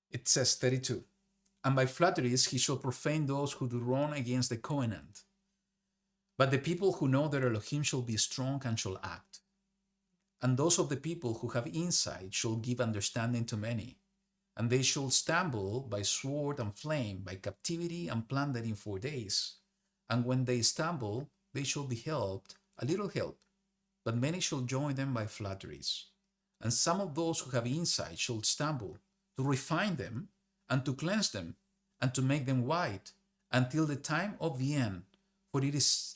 It says 32, and by flatteries he shall profane those who do wrong against the covenant. But the people who know their Elohim shall be strong and shall act. And those of the people who have insight shall give understanding to many. And they shall stumble by sword and flame, by captivity and plunder in 4 days. And when they stumble, they shall be helped, a little help, but many shall join them by flatteries. And some of those who have insight shall stumble, to refine them, and to cleanse them, and to make them white, until the time of the end, for it is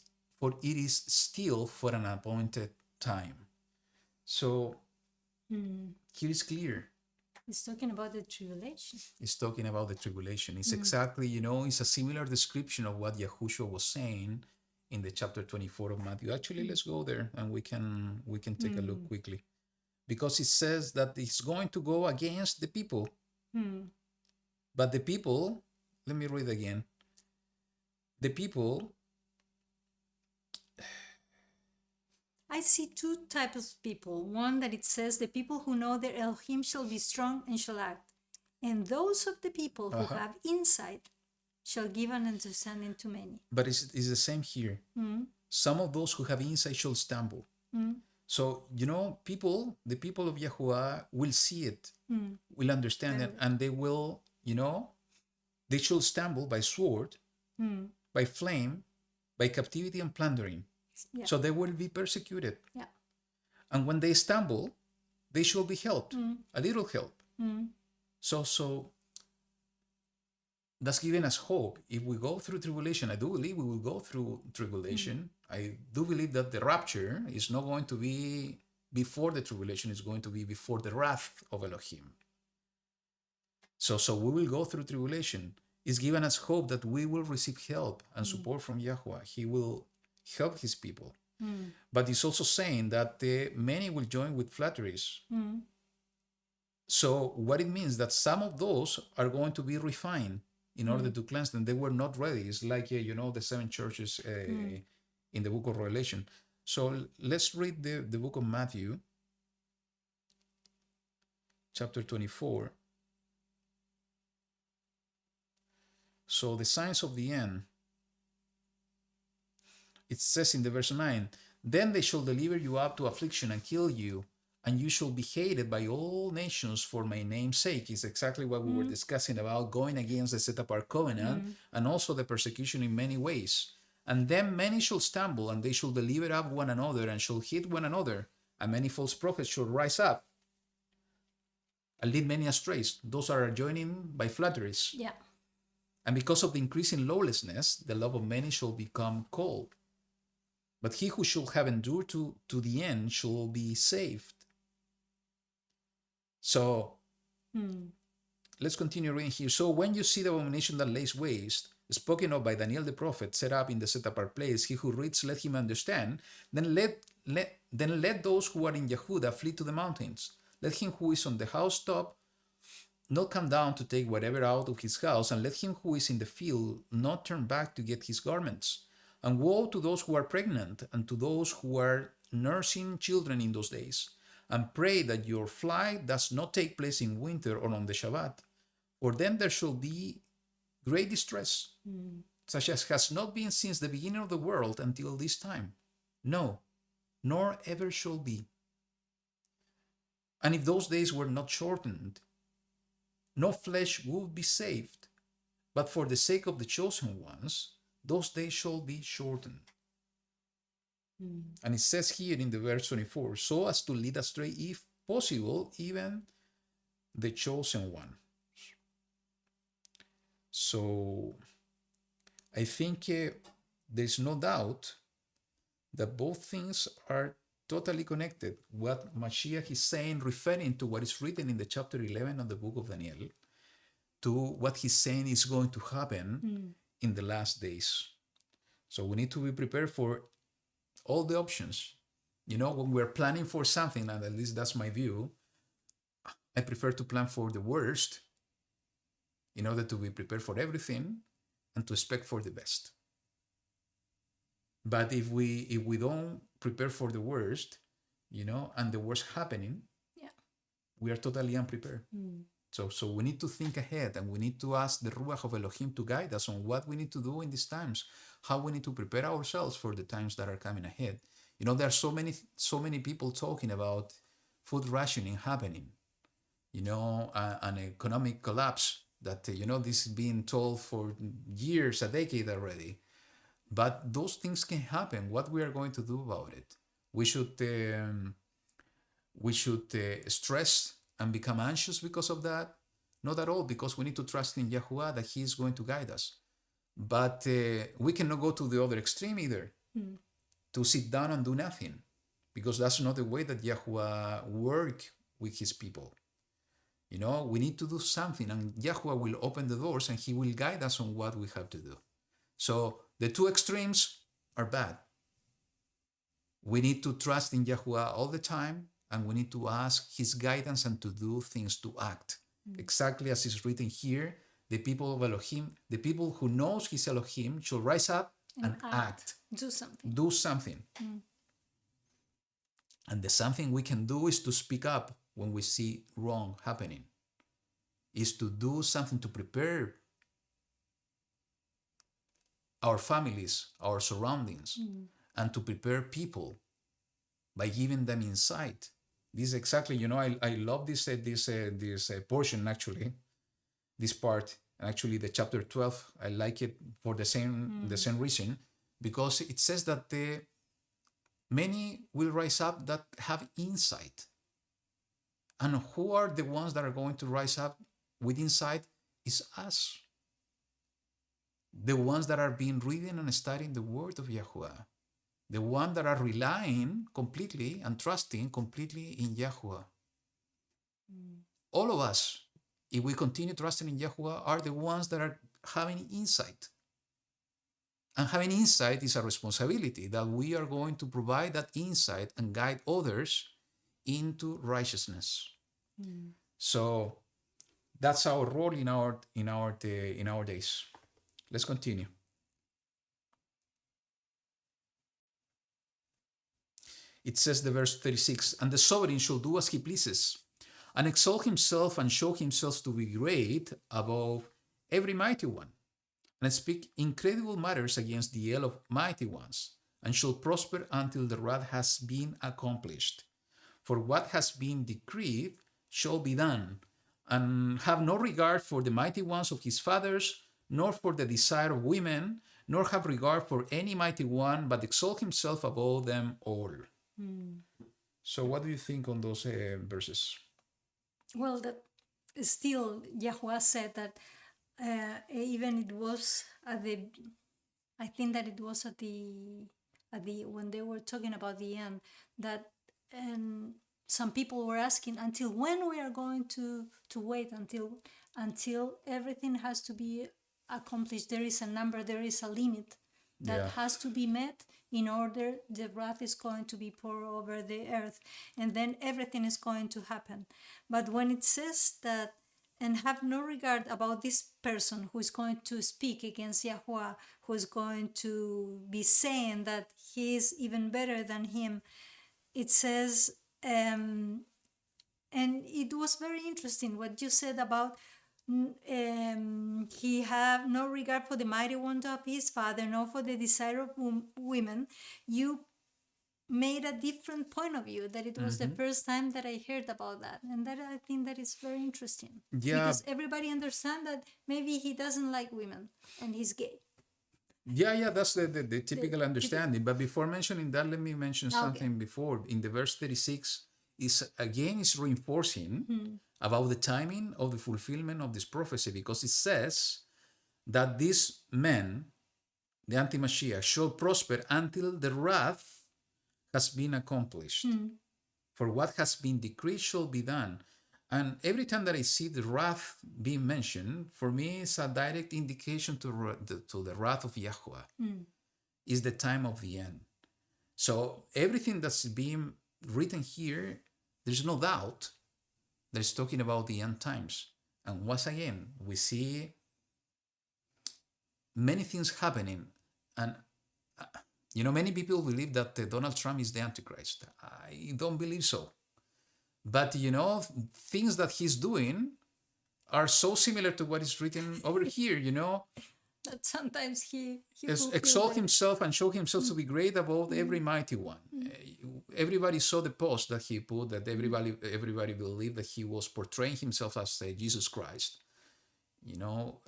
still for an appointed time. So here is clear. It's talking about the tribulation. It's talking about the tribulation. It's exactly, it's a similar description of what Yahushua was saying in the chapter 24 of Matthew. Actually, let's go there and we can take a look quickly. Because it says that it's going to go against the people. But the people, let me read again. The people, I see two types of people. One that it says the people who know their Elohim shall be strong and shall act. And those of the people who have insight shall give an understanding to many. But it's the same here. Some of those who have insight shall stumble. So, the people of YaHuWaH will see it, will understand it, and they will, they shall stumble by sword, by flame, by captivity and plundering. Yeah. So they will be persecuted. Yeah. And when they stumble, they shall be helped, a little help. So that's giving us hope. If we go through tribulation, I do believe we will go through tribulation. I do believe that the rapture is not going to be before the tribulation, it's going to be before the wrath of Elohim. So we will go through tribulation. It's given us hope that we will receive help and support from YaHuWaH. He will help his people. But it's also saying that many will join with flatteries. So what it means that some of those are going to be refined in order to cleanse them. They were not ready. It's like, the 7 churches in the book of Revelation. So let's read the book of Matthew, chapter 24. So the signs of the end. It says in the verse 9, then they shall deliver you up to affliction and kill you, and you shall be hated by all nations for my name's sake. It's exactly what we were discussing about going against the set-apart covenant and also the persecution in many ways. And then many shall stumble, and they shall deliver up one another and shall hate one another, and many false prophets shall rise up and lead many astray. Those are joining by flatteries. Yeah. And because of the increasing lawlessness, the love of many shall become cold. But he who shall have endured to the end shall be saved. So let's continue reading here. So when you see the abomination that lays waste, spoken of by Daniel the prophet, set up in the set-apart place, he who reads, let him understand. Then let those who are in Yehuda flee to the mountains. Let him who is on the housetop not come down to take whatever out of his house, and let him who is in the field not turn back to get his garments. And woe to those who are pregnant and to those who are nursing children in those days. And pray that your flight does not take place in winter or on the Shabbat. For then there shall be great distress, such as has not been since the beginning of the world until this time. No, nor ever shall be. And if those days were not shortened, no flesh would be saved. But for the sake of the chosen ones, those days shall be shortened. And it says here in the verse 24, so as to lead astray, if possible, even the chosen one. So I think there's no doubt that both things are totally connected. What Mashiach is saying, referring to what is written in the chapter 11 of the book of Daniel, to what he's saying is going to happen in the last days. So we need to be prepared for all the options. When we're planning for something, and at least that's my view, I prefer to plan for the worst in order to be prepared for everything and to expect for the best. But if we don't prepare for the worst, and the worst happening, we are totally unprepared. So we need to think ahead, and we need to ask the Ruach of Elohim to guide us on what we need to do in these times, how we need to prepare ourselves for the times that are coming ahead. There are so many people talking about food rationing happening, an economic collapse that, this is being told for years, a decade already. But those things can happen. What we are going to do about it? We should stress and become anxious because of that? Not at all, because we need to trust in YaHuWaH that he is going to guide us. But we cannot go to the other extreme either, to sit down and do nothing, because that's not the way that YaHuWaH works with his people. We need to do something, and YaHuWaH will open the doors and he will guide us on what we have to do. So the two extremes are bad. We need to trust in YaHuWaH all the time, and we need to ask his guidance and to do things, to act. Exactly as is written here, the people of Elohim, the people who knows his Elohim, shall rise up and act. Do something. And the something we can do is to speak up when we see wrong happening. is to do something to prepare our families, our surroundings, and to prepare people by giving them insight. This is exactly, I love this portion actually, this part, and actually the chapter 12. I like it for the same reason, because it says that many will rise up that have insight. And who are the ones that are going to rise up with insight? Is us. The ones that are being reading and studying the word of YaHuWaH. The ones that are relying completely and trusting completely in YaHuWaH. All of us, if we continue trusting in YaHuWaH, are the ones that are having insight. And having insight is a responsibility that we are going to provide that insight and guide others into righteousness. So that's our role in our days. Let's continue. It says, the verse 36, and the sovereign shall do as he pleases, and exalt himself and show himself to be great above every mighty one, and speak incredible matters against the mighty ones, and shall prosper until the wrath has been accomplished. For what has been decreed shall be done, and have no regard for the mighty ones of his fathers, nor for the desire of women, nor have regard for any mighty one, but exalt himself above them all. So what do you think on those verses? Well, that still YaHuWaH said that even it was at the, I think that it was at the when they were talking about the end, that some people were asking until when we are going to wait until everything has to be accomplished. There is a number, there is a limit that has to be met in order the wrath is going to be poured over the earth, and then everything is going to happen. But when it says that, and have no regard about this person who is going to speak against YaHuWaH, who is going to be saying that he is even better than him, it says, and it was very interesting what you said about he have no regard for the mighty ones of his father, nor for the desire of women. You made a different point of view, that it was the first time that I heard about that, and that I think that is very interesting. Because everybody understands that maybe he doesn't like women and he's gay. That's the typical understanding. But before mentioning that, let me mention something before. In the verse 36, is reinforcing about the timing of the fulfillment of this prophecy, because it says that this man, the anti-Mashiach, shall prosper until the wrath has been accomplished. For what has been decreed shall be done. And every time that I see the wrath being mentioned, for me it's a direct indication to the wrath of YaHuWaH. Is the time of the end. So everything that's being written here, there's no doubt that it's talking about the end times. And once again, we see many things happening. And many people believe that Donald Trump is the Antichrist. I don't believe so. But, things that he's doing are so similar to what is written over here, That sometimes he exalt himself and show himself to be great above every mighty one. Everybody saw the post that he put, that everybody believed that he was portraying himself as Jesus Christ.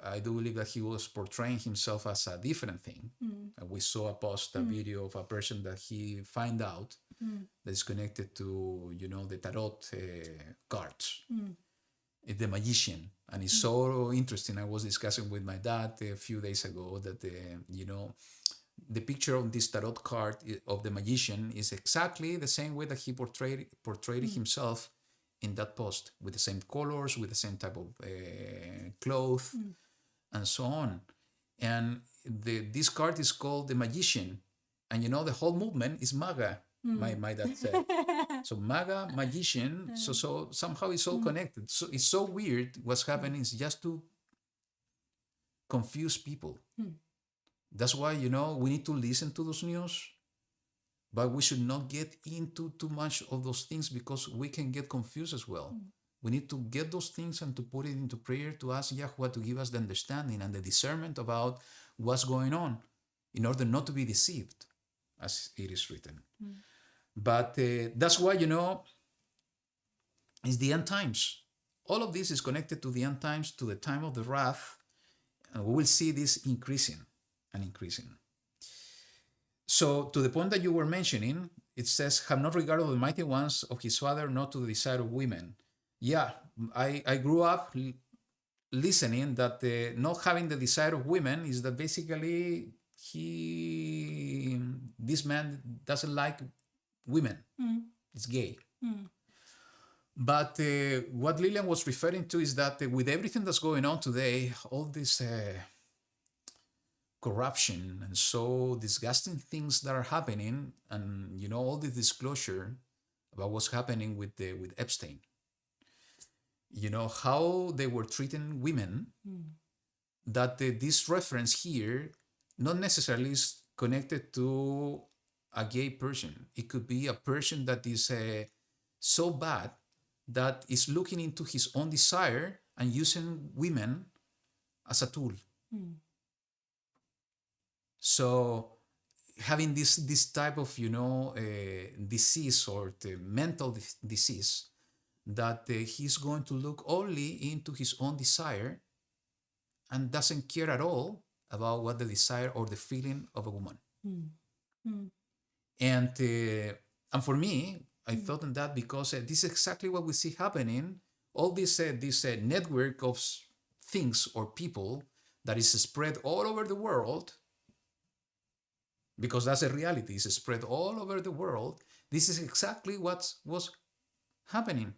I do believe that he was portraying himself as a different thing. We saw a video of a person that he find out that is connected to, the tarot cards. The magician. And it's so interesting. I was discussing with my dad a few days ago that, the picture of this tarot card of the magician is exactly the same way that he portrayed himself in that post, with the same colors, with the same type of clothes, and so on. And this card is called the Magician. And the whole movement is MAGA, my dad said. So MAGA, magician, so somehow it's all connected. So it's so weird what's happening is just to confuse people. That's why, we need to listen to those news, but we should not get into too much of those things, because we can get confused as well. We need to get those things and to put it into prayer to ask YaHuWaH to give us the understanding and the discernment about what's going on in order not to be deceived, as it is written. But that's why, it's the end times. All of this is connected to the end times, to the time of the wrath, and we will see this increasing and increasing. So to the point that you were mentioning, it says, have not regard of the mighty ones of his father, not to the desire of women. Yeah, I grew up listening that not having the desire of women is that basically this man doesn't like women. It's gay. But what Lillian was referring to is that with everything that's going on today, all this corruption and so disgusting things that are happening, and all the disclosure about what's happening with Epstein, how they were treating women, that this reference here not necessarily is connected to a gay person. It could be a person that is so bad that is looking into his own desire and using women as a tool. So having this type of disease or the mental disease, that he's going to look only into his own desire and doesn't care at all about what the desire or the feeling of a woman. And for me, I thought on that because this is exactly what we see happening. All this network of things or people that is spread all over the world, because that's a reality, it's spread all over the world. This is exactly what's happening.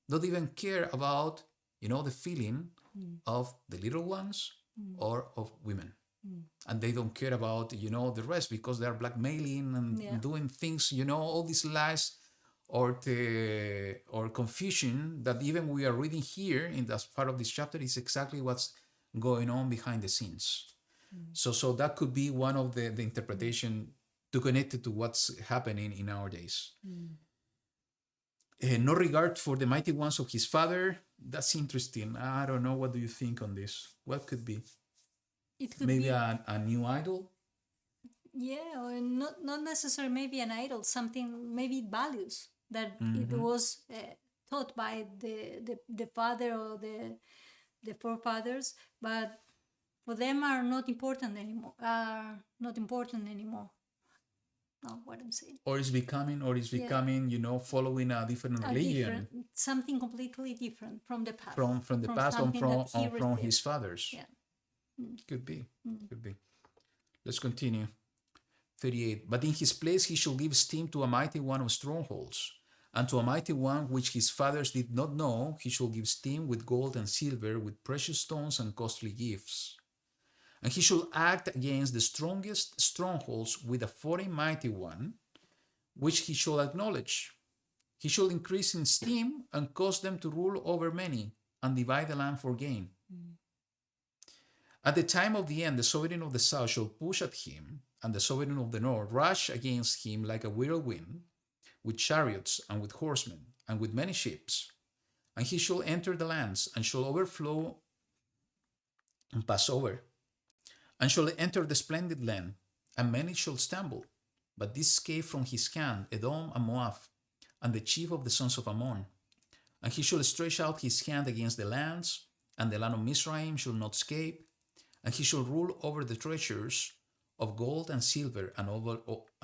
Don't even care about, the feeling of the little ones or of women. And they don't care about, the rest, because they're blackmailing and doing things, all these lies or confusion that even we are reading here in this part of this chapter is exactly what's going on behind the scenes. So that could be one of the interpretation to connect it to what's happening in our days. No regard for the mighty ones of his father. That's interesting. I don't know. What do you think on this? What could be? It could maybe be a new idol? Yeah, or not necessarily maybe an idol, something, maybe values that it was taught by the father or the forefathers, but for them are not important anymore. No, what I'm saying. Or is becoming, following a different religion. Something completely different from the past. From the past and from his fathers. Yeah. Could be. Let's continue. 38. But in his place he shall give esteem to a mighty one of strongholds, and to a mighty one which his fathers did not know he shall give esteem with gold and silver, with precious stones and costly gifts. And he shall act against the strongest strongholds with a foreign mighty one, which he shall acknowledge. He shall increase in esteem and cause them to rule over many, and divide the land for gain. At the time of the end, the sovereign of the south shall push at him, and the sovereign of the north rush against him like a whirlwind, with chariots and with horsemen, and with many ships. And he shall enter the lands, and shall overflow and pass over, and shall enter the splendid land, and many shall stumble. But this escape from his hand, Edom and Moab, and the chief of the sons of Ammon. And he shall stretch out his hand against the lands, and the land of Mizraim shall not escape. And he shall rule over the treasures of gold and silver, and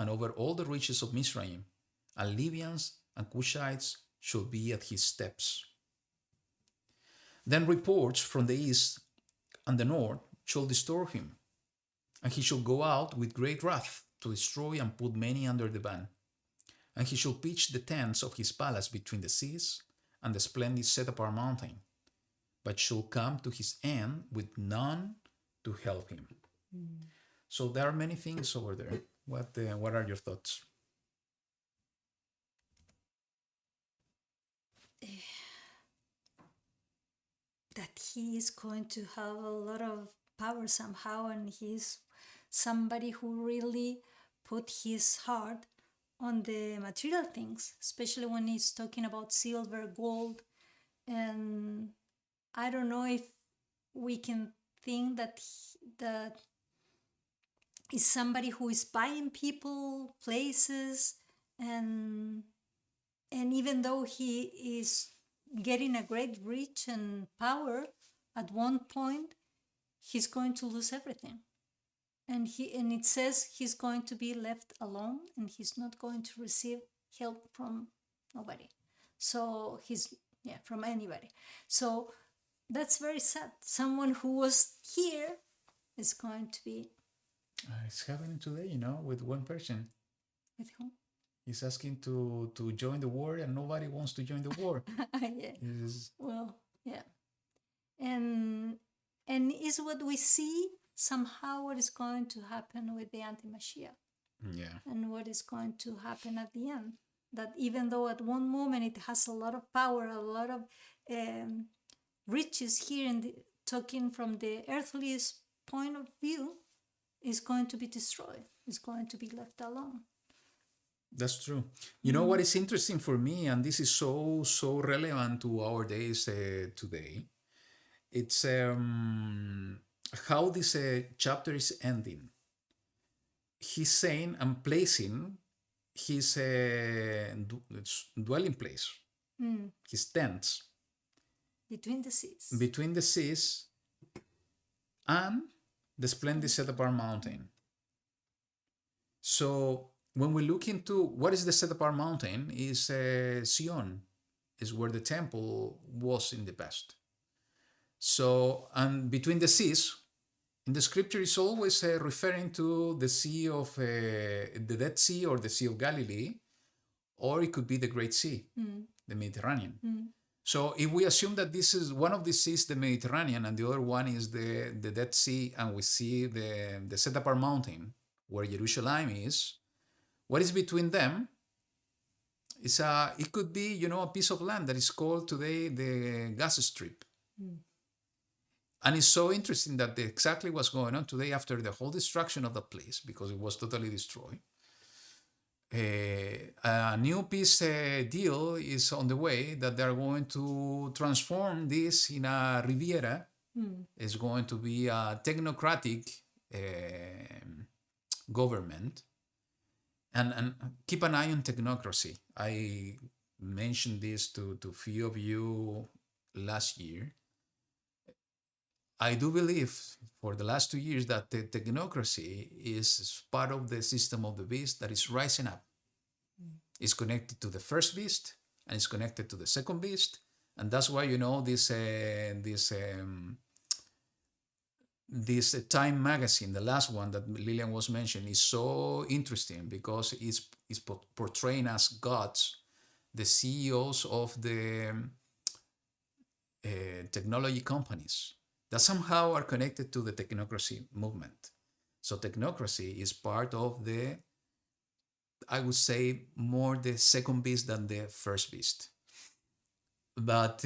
over all the riches of Mizraim. And Libyans and Cushites shall be at his steps. Then reports from the east and the north shall disturb him, and he shall go out with great wrath to destroy and put many under the ban. And he shall pitch the tents of his palace between the seas and the splendid set-apart mountain, but shall come to his end with none to help him. So there are many things over there. What are your thoughts? That he is going to have a lot of power somehow, and he's somebody who really put his heart on the material things, especially when he's talking about silver, gold, and I don't know if we can think that that is somebody who is buying people, places, and even though he is getting a great reach and power, at one point he's going to lose everything. And it says he's going to be left alone and he's not going to receive help from nobody. So from anybody. So that's very sad. Someone who was here is going to be It's happening today, with one person. with whom? He's asking to join the war, and nobody wants to join the war. Yeah. It's- Well, yeah. And is what we see somehow what is going to happen with the anti-Mashiach yeah. and what is going to happen at the end. That even though at one moment it has a lot of power, a lot of riches here, talking from the earthliest point of view, is going to be destroyed. It's going to be left alone. That's true. You know what is interesting for me, and this is so relevant to our days today. It's how this chapter is ending. He's saying and placing his dwelling place, his tents Between the seas. between the seas and the splendid set apart mountain. So when we look into what is the set apart mountain, is Sion, is where the temple was in the past. So, and between the seas, in the scripture is always referring to the sea of the Dead Sea or the Sea of Galilee, or it could be the Great Sea, the Mediterranean. So if we assume that this is one of these seas, the Mediterranean, and the other one is the Dead Sea, and we see the set apart mountain where Jerusalem is, what is between them is it could be, a piece of land that is called today the Gaza Strip. And it's so interesting that exactly what's going on today after the whole destruction of the place, because it was totally destroyed. A new peace deal is on the way that they're going to transform this in a Riviera. It's going to be a technocratic government. And keep an eye on technocracy. I mentioned this to few of you last year. I do believe for the last 2 years that the technocracy is part of the system of the beast that is rising up. It's connected to the first beast and it's connected to the second beast. And that's why, this Time magazine, the last one that Lillian was mentioning, is so interesting because it's portraying as gods, the CEOs of the technology companies that somehow are connected to the technocracy movement. So technocracy is part of the, I would say, more the second beast than the first beast. But,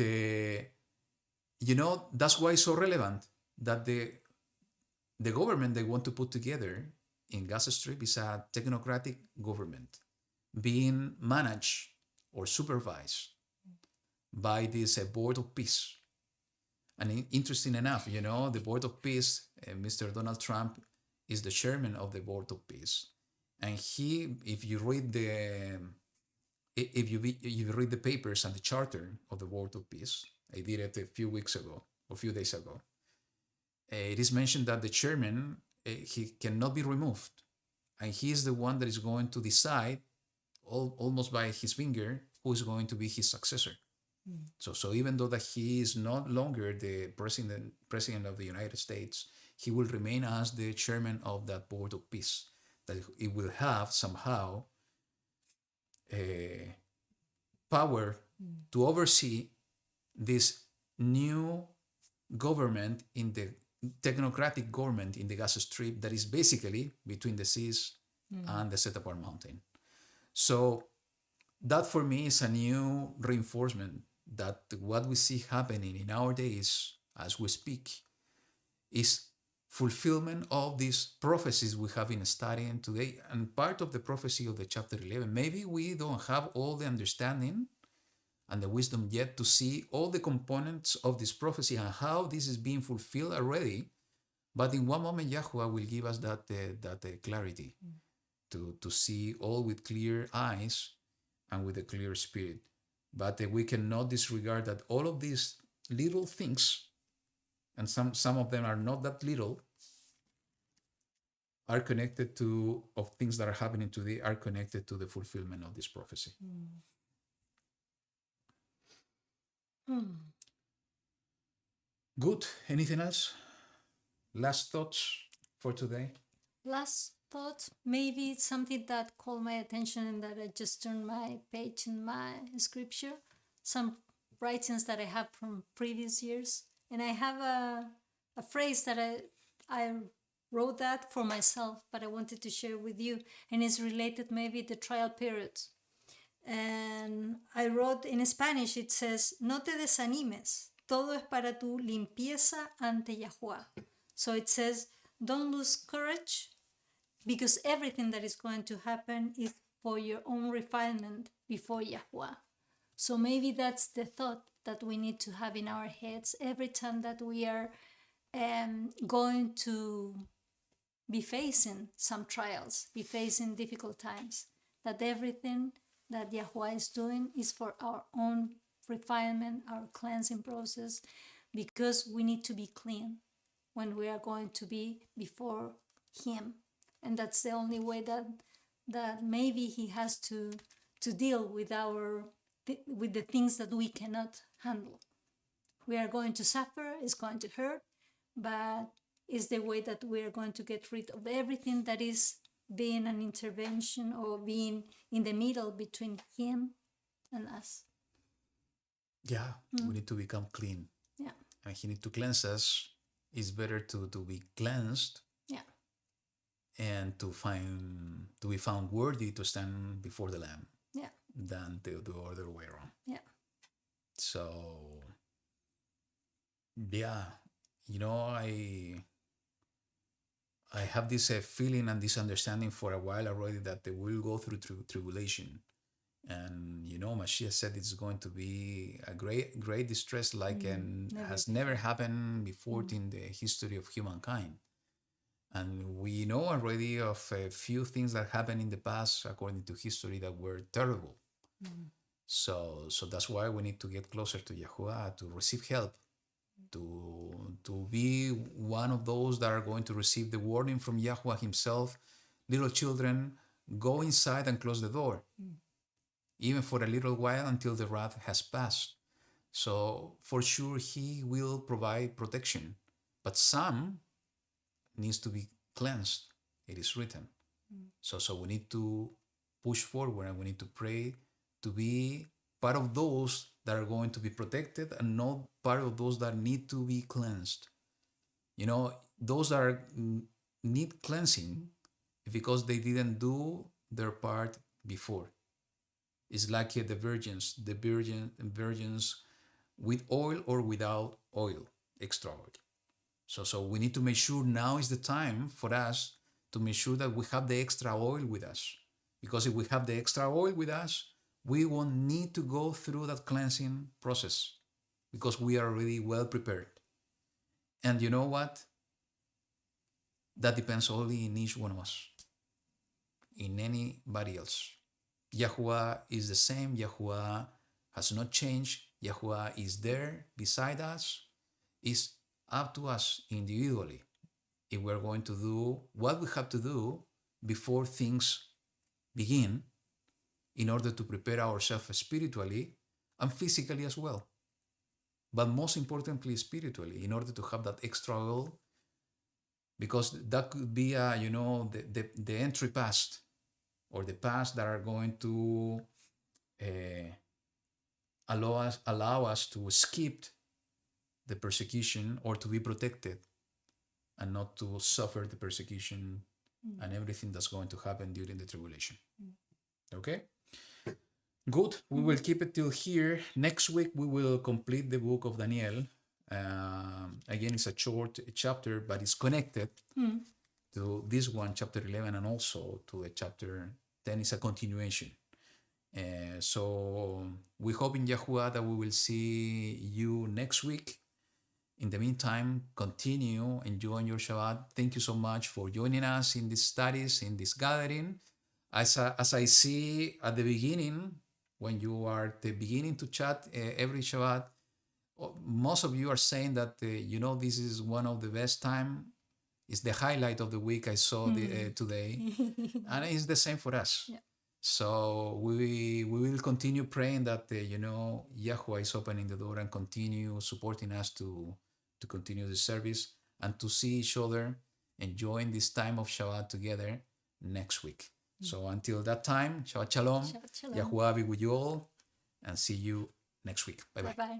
that's why it's so relevant that the government they want to put together in Gaza Strip is a technocratic government being managed or supervised by this board of peace. And interesting enough, the board of peace, Mr. Donald Trump is the chairman of the board of peace. And if you read the papers and the charter of the board of peace, I did it a few days ago. It is mentioned that the chairman, he cannot be removed. And he is the one that is going to decide, almost by his finger, who is going to be his successor. So even though that he is no longer the president of the United States, he will remain as the chairman of that board of peace. That it will have somehow power to oversee this new government in the technocratic government in the Gaza Strip that is basically between the seas and the set apart mountain. So that for me is a new reinforcement that what we see happening in our days as we speak is fulfillment of these prophecies we have been studying today. And part of the prophecy of the chapter 11, maybe we don't have all the understanding and the wisdom yet to see all the components of this prophecy and how this is being fulfilled already. But in one moment, YaHuWaH will give us that clarity to see all with clear eyes and with a clear spirit. But we cannot disregard that all of these little things, and some of them are not that little, are connected to, of things that are happening today, are connected to the fulfillment of this prophecy. Good. Anything else? Last thoughts for today? Last thought, maybe it's something that called my attention and that I just turned my page in my scripture, some writings that I have from previous years. And I have a phrase that I wrote that for myself, but I wanted to share with you. And it's related maybe the trial periods. And I wrote in Spanish, it says, no te desanimes, todo es para tu limpieza ante YaHuWaH. So it says, don't lose courage, because everything that is going to happen is for your own refinement before YaHuWaH. So maybe that's the thought that we need to have in our heads every time that we are going to be facing some trials, be facing difficult times, that everything that YaHuWaH is doing is for our own refinement, our cleansing process, because we need to be clean when we are going to be before Him. And that's the only way that maybe He has to deal with with the things that we cannot handle. We are going to suffer, it's going to hurt, but it's the way that we are going to get rid of everything that is being an intervention or being in the middle between Him and us. Yeah, we need to become clean. Yeah. And He needs to cleanse us. It's better to be cleansed. Yeah. And to be found worthy to stand before the Lamb. Yeah. Than the other way around. Yeah. So, yeah, I have this feeling and this understanding for a while already that they will go through tribulation. And, Mashiach said it's going to be a great distress like has never happened before in the history of humankind. And we know already of a few things that happened in the past, according to history, that were terrible. So that's why we need to get closer to YaHuWaH, to receive help, to be one of those that are going to receive the warning from YaHuWaH Himself. Little children, go inside and close the door, even for a little while until the wrath has passed. So for sure, He will provide protection. But some needs to be cleansed. It is written. So we need to push forward and we need to pray to be part of those that are going to be protected and not part of those that need to be cleansed. Those that are need cleansing because they didn't do their part before. It's like the virgins with oil or without oil, extra oil. So we need to make sure now is the time for us to make sure that we have the extra oil with us. Because if we have the extra oil with us, we won't need to go through that cleansing process because we are already well prepared. And you know what? That depends only in each one of us, in anybody else. YaHuWaH is the same. YaHuWaH has not changed. YaHuWaH is there beside us. It's up to us individually if we're going to do what we have to do before things begin in order to prepare ourselves spiritually and physically as well. But most importantly, spiritually, in order to have that extra oil, because that could be, the entry pass or the pass that are going to allow us to skip the persecution or to be protected and not to suffer the persecution and everything that's going to happen during the tribulation. Okay? Good. We will keep it till here. Next week, we will complete the book of Daniel. Again, it's a short chapter, but it's connected to this one, chapter 11, and also to a chapter 10. It's a continuation. So we hope in YaHuWaH that we will see you next week. In the meantime, continue enjoying your Shabbat. Thank you so much for joining us in these studies, in this gathering. As I see at the beginning, when you are at the beginning to chat every Shabbat, most of you are saying that, this is one of the best time. It's the highlight of the week I saw today. And it's the same for us. Yeah. So we will continue praying that, YaHuWaH is opening the door and continue supporting us to continue the service and to see each other enjoying this time of Shabbat together next week. So until that time, Shabbat Shalom. Shabbat Shalom. YaHuWaH be with you all, and see you next week. Bye-bye. Bye-bye.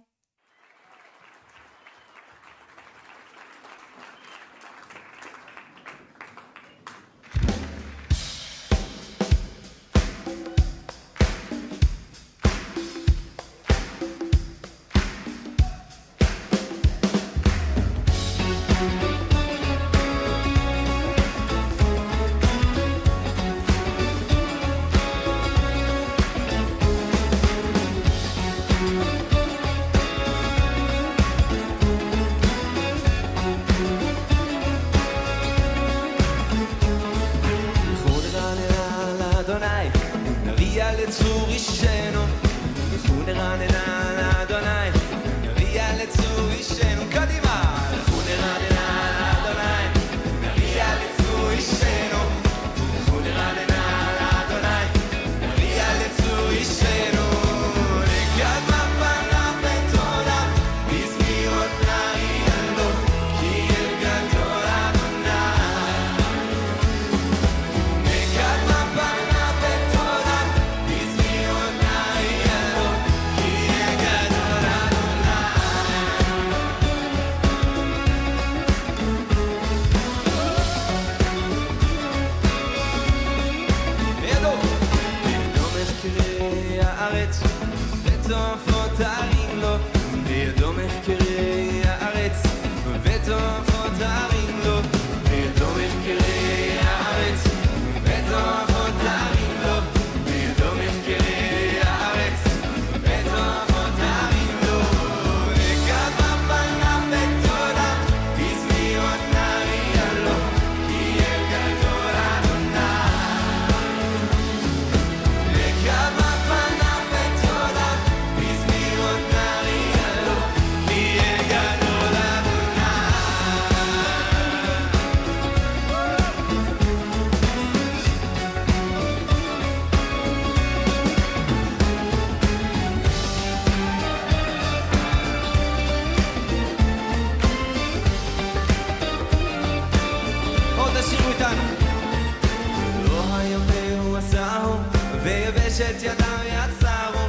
ויבשת ידיו יצרו,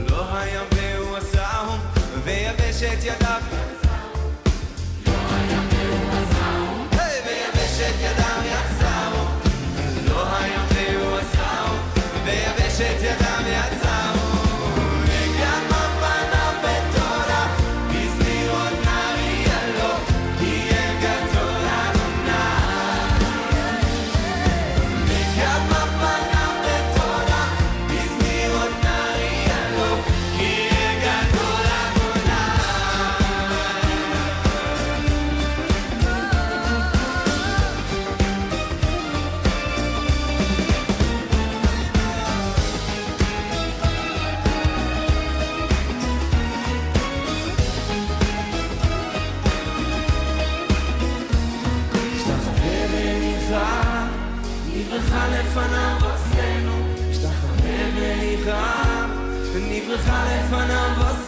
לא היה והוא עשהו, ויבשת ידיו ויבשת ידיו יצרו, לא היה והוא עשהו, ויבשת ידיו יצרו, וגם פניו בתורה, בזמירות נריע לו, כי אל גדול אדוני. וגם פניו בתורה, בזמירות נריע לו, כי אל גדול אדוני. השתחווה וניחא, נברכה לפניו עושנו. השתחווה וניחא, נברכה לפניו עושנו.